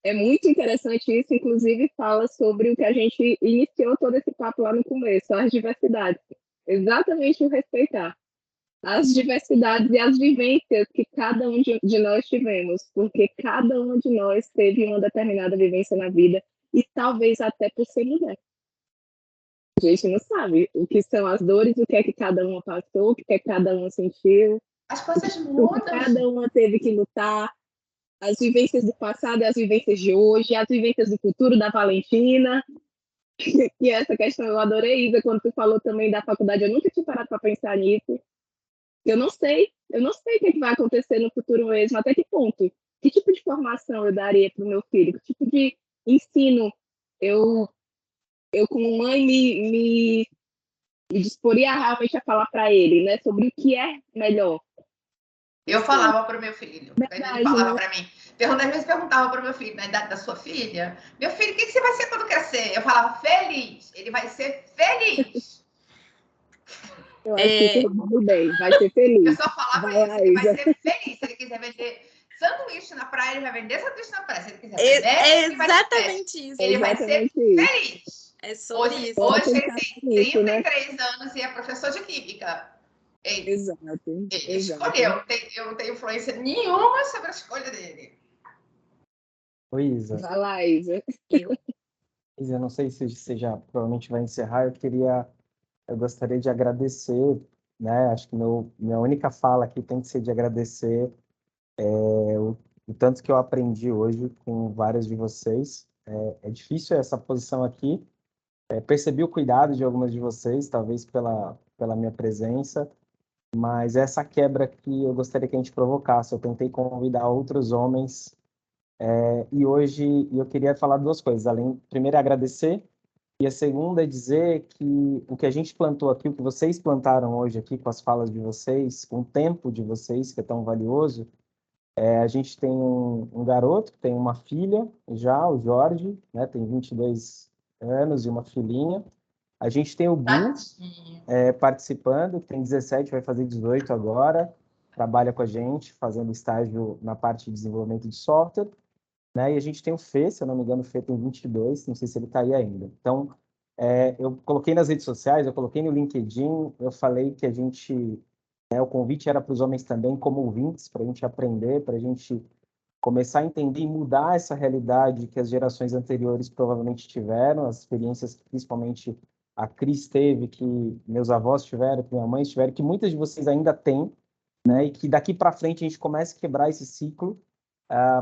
É muito interessante isso, inclusive fala sobre o que a gente iniciou todo esse papo lá no começo, as diversidades. Exatamente o respeitar as diversidades e as vivências que cada um de nós tivemos, porque cada um de nós teve uma determinada vivência na vida e talvez até por ser mulher. A gente não sabe o que são as dores, o que é que cada uma passou, o que é que cada uma sentiu. As coisas mudam. Cada uma teve que lutar. As vivências do passado e as vivências de hoje, as vivências do futuro da Valentina. E essa questão eu adorei, Isa, quando tu falou também da faculdade, eu nunca tinha parado para pensar nisso. Eu não sei o que vai acontecer no futuro mesmo, até que ponto. Que tipo de formação eu daria para o meu filho? Que tipo de ensino eu como mãe, me disporia realmente a falar para ele, né? Sobre o que é melhor. Eu falava para o meu filho, ele falava para mim. Às vezes perguntava para o meu filho, na idade da sua filha, meu filho, o que você vai ser quando crescer? Eu falava, feliz. Ele vai ser feliz. Eu acho que isso vai bem, vai ser feliz. Eu só falava isso, ele vai ser feliz. Se ele quiser vender sanduíche na praia, ele vai vender sanduíche na praia. Se ele quiser vender, é exatamente isso. Ele vai ser feliz. É sobre isso. Hoje ele tem 33 anos e é professor de química. Exato. Ele escolheu. Eu não tenho influência nenhuma sobre a escolha dele. Oi, Isa. Vai lá, Isa. Isa, eu não sei se você já provavelmente vai encerrar. Eu gostaria de agradecer, né? Acho que minha única fala aqui tem que ser de agradecer o tanto que eu aprendi hoje com vários de vocês. É difícil essa posição aqui. Percebi o cuidado de algumas de vocês, talvez pela minha presença, mas essa quebra que eu gostaria que a gente provocasse. Eu tentei convidar outros homens e hoje eu queria falar duas coisas. Primeiro é agradecer, e a segunda é dizer que o que a gente plantou aqui, o que vocês plantaram hoje aqui com as falas de vocês, com o tempo de vocês, que é tão valioso, a gente tem um garoto que tem uma filha já, o Jorge, né, tem 22 anos e uma filhinha. A gente tem o Bu participando, que tem 17, vai fazer 18 agora, trabalha com a gente, fazendo estágio na parte de desenvolvimento de software, né? E a gente tem o Fê, se eu não me engano, o Fê tem 22, não sei se ele está aí ainda. Então, eu coloquei nas redes sociais, eu coloquei no LinkedIn, eu falei que a gente, o convite era para os homens também, como ouvintes, para a gente aprender, para a gente começar a entender e mudar essa realidade que as gerações anteriores provavelmente tiveram, as experiências que principalmente a Cris teve, que meus avós tiveram, que minha mãe tiveram, que muitas de vocês ainda têm, né? E que daqui para frente a gente comece a quebrar esse ciclo,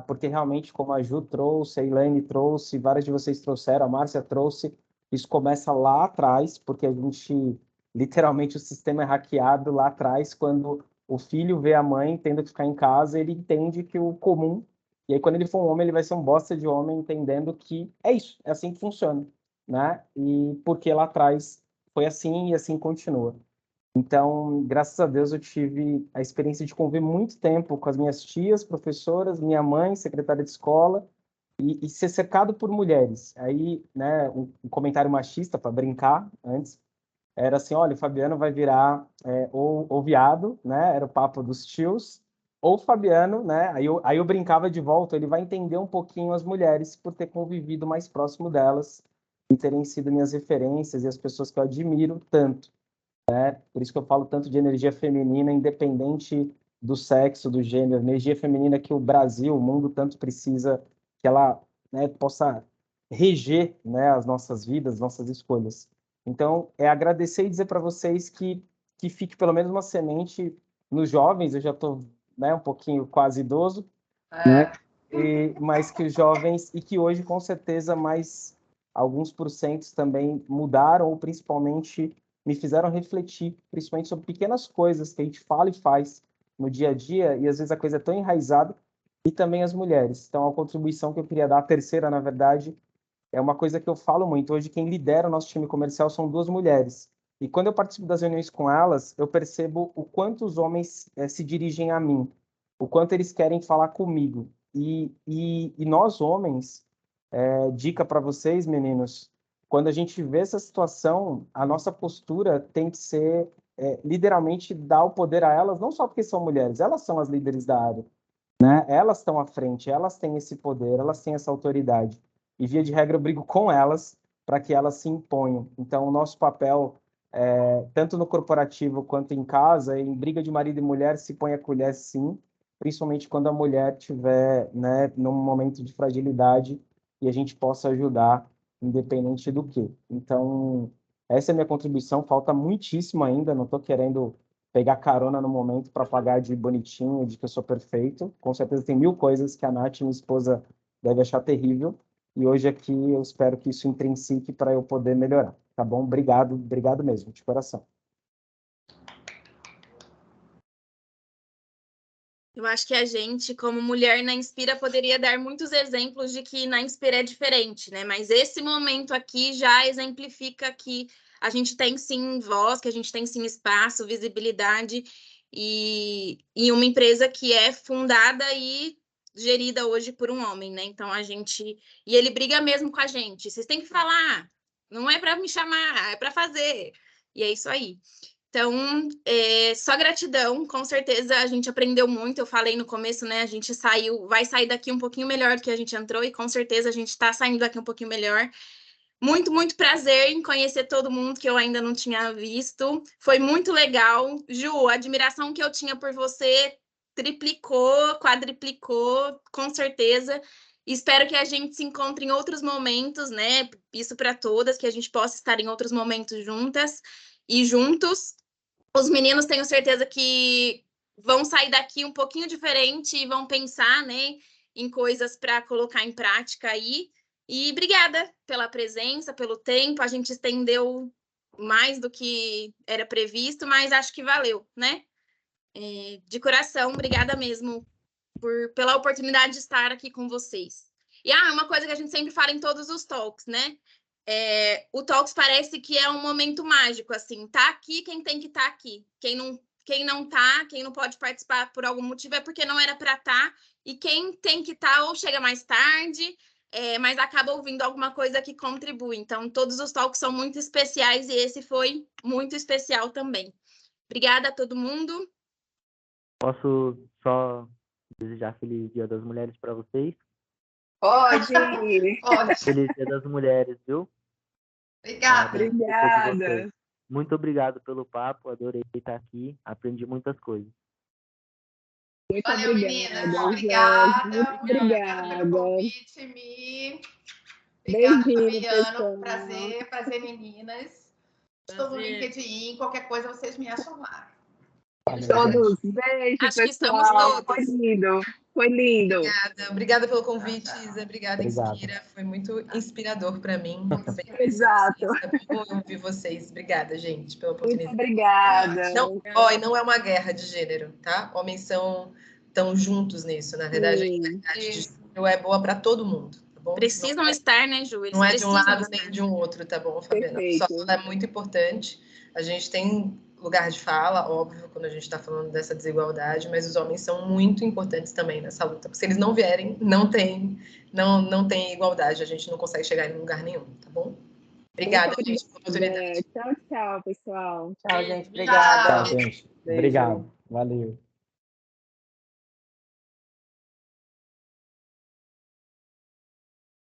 porque realmente, como a Ju trouxe, a Elaine trouxe, várias de vocês trouxeram, a Márcia trouxe, isso começa lá atrás, porque a gente, literalmente, o sistema é hackeado lá atrás, quando o filho vê a mãe tendo que ficar em casa, ele entende que o comum E aí, quando ele for um homem, ele vai ser um bosta de homem, entendendo que é isso, é assim que funciona, né? E porque lá atrás foi assim e assim continua. Então, graças a Deus, eu tive a experiência de conviver muito tempo com as minhas tias, professoras, minha mãe, secretária de escola, e ser cercado por mulheres. Aí, né, um comentário machista para brincar antes, era assim, olha, o Fabiano vai virar ou viado, né? Era o papo dos tios, ou Fabiano, né? Aí eu brincava de volta, ele vai entender um pouquinho as mulheres por ter convivido mais próximo delas e terem sido minhas referências e as pessoas que eu admiro tanto. Por isso que eu falo tanto de energia feminina, independente do sexo, do gênero, energia feminina que o Brasil, o mundo tanto precisa, que ela, né, possa reger, né, as nossas vidas, nossas escolhas. Então, é agradecer e dizer para vocês que fique pelo menos uma semente nos jovens, eu já estou, né, um pouquinho quase idoso, né? Mas que os jovens, e que hoje, com certeza, mais alguns porcentos também mudaram, ou principalmente me fizeram refletir, principalmente sobre pequenas coisas que a gente fala e faz no dia a dia, e às vezes a coisa é tão enraizada, e também as mulheres. Então, a contribuição que eu queria dar, a terceira, na verdade, é uma coisa que eu falo muito. Hoje, quem lidera o nosso time comercial são 2 mulheres. E quando eu participo das reuniões com elas, eu percebo o quanto os homens se dirigem a mim, o quanto eles querem falar comigo. E nós, homens, dica para vocês, meninos, quando a gente vê essa situação, a nossa postura tem que ser, literalmente, dar o poder a elas, não só porque são mulheres, elas são as líderes da área, né? Elas estão à frente, elas têm esse poder, elas têm essa autoridade. E, via de regra, eu brigo com elas para que elas se imponham. Então, o nosso papel, tanto no corporativo quanto em casa, em briga de marido e mulher, se põe a colher, sim, principalmente quando a mulher tiver, né, num momento de fragilidade e a gente possa ajudar, independente do que. Então, essa é a minha contribuição. Falta muitíssimo ainda, não estou querendo pegar carona no momento para pagar de bonitinho, de que eu sou perfeito. Com certeza tem 1000 coisas que a Nath, minha esposa, deve achar terrível. E hoje aqui eu espero que isso intrinsique para eu poder melhorar. Tá bom? Obrigado, obrigado mesmo, de coração. Eu acho que a gente, como mulher na Inspira, poderia dar muitos exemplos de que na Inspira é diferente, né? Mas esse momento aqui já exemplifica que a gente tem sim voz, que a gente tem sim espaço, visibilidade e uma empresa que é fundada e gerida hoje por um homem, né? Então a gente. E ele briga mesmo com a gente. Vocês têm que falar, não é para me chamar, é para fazer. E é isso aí. Então, só gratidão, com certeza a gente aprendeu muito, eu falei no começo, né, a gente vai sair daqui um pouquinho melhor do que a gente entrou e com certeza a gente está saindo daqui um pouquinho melhor. Muito, muito prazer em conhecer todo mundo que eu ainda não tinha visto, foi muito legal. Ju, a admiração que eu tinha por você triplicou, quadriplicou, com certeza. Espero que a gente se encontre em outros momentos, né, isso para todas, que a gente possa estar em outros momentos juntas e juntos. Os meninos, tenho certeza que vão sair daqui um pouquinho diferente e vão pensar, né, em coisas para colocar em prática aí. E obrigada pela presença, pelo tempo. A gente estendeu mais do que era previsto, mas acho que valeu, né? De coração, obrigada mesmo pela oportunidade de estar aqui com vocês. E uma coisa que a gente sempre fala em todos os talks, né? O Talks parece que é um momento mágico, assim, tá aqui quem tem que estar aqui. Quem não tá, quem não pode participar por algum motivo é porque não era para estar, e quem tem que estar ou chega mais tarde, mas acaba ouvindo alguma coisa que contribui. Então, todos os Talks são muito especiais e esse foi muito especial também. Obrigada a todo mundo. Posso só desejar Feliz Dia das Mulheres para vocês? Pode. Pode. Feliz Dia das Mulheres, viu? Obrigada. Obrigada. Muito obrigado pelo papo, adorei estar aqui, aprendi muitas coisas. Muito Valeu, obrigada, meninas. Obrigada. Obrigada pelo convite, Mi. Obrigada, Fabiano. Prazer, meninas. Estou no LinkedIn, qualquer coisa vocês me acham lá. Todos, beijo, Acho que pessoal. estamos todos. Foi lindo, foi lindo. Obrigada pelo convite, Isa. Obrigada, Obrigado. Inspira. Foi muito inspirador para mim. Exato. É bom ouvir vocês. Obrigada, gente, pela Muito oportunidade. obrigada. Não é uma guerra de gênero, tá? Homens são estão juntos nisso. Na verdade, a igualdade de gênero é boa para todo mundo. Tá bom? Precisam estar, né, Ju? Eles não é de um precisam lado estar. nem de um outro, tá bom, Fabiana? Perfeito. Só é muito importante. A gente tem lugar de fala, óbvio, quando a gente está falando dessa desigualdade, mas os homens são muito importantes também nessa luta, porque se eles não vierem, não tem igualdade, a gente não consegue chegar em lugar nenhum, tá bom? Obrigada, gente, pela oportunidade. Tchau, tchau, pessoal. Tchau, gente. Obrigada. Tchau, gente. Beijo. Obrigado. Valeu.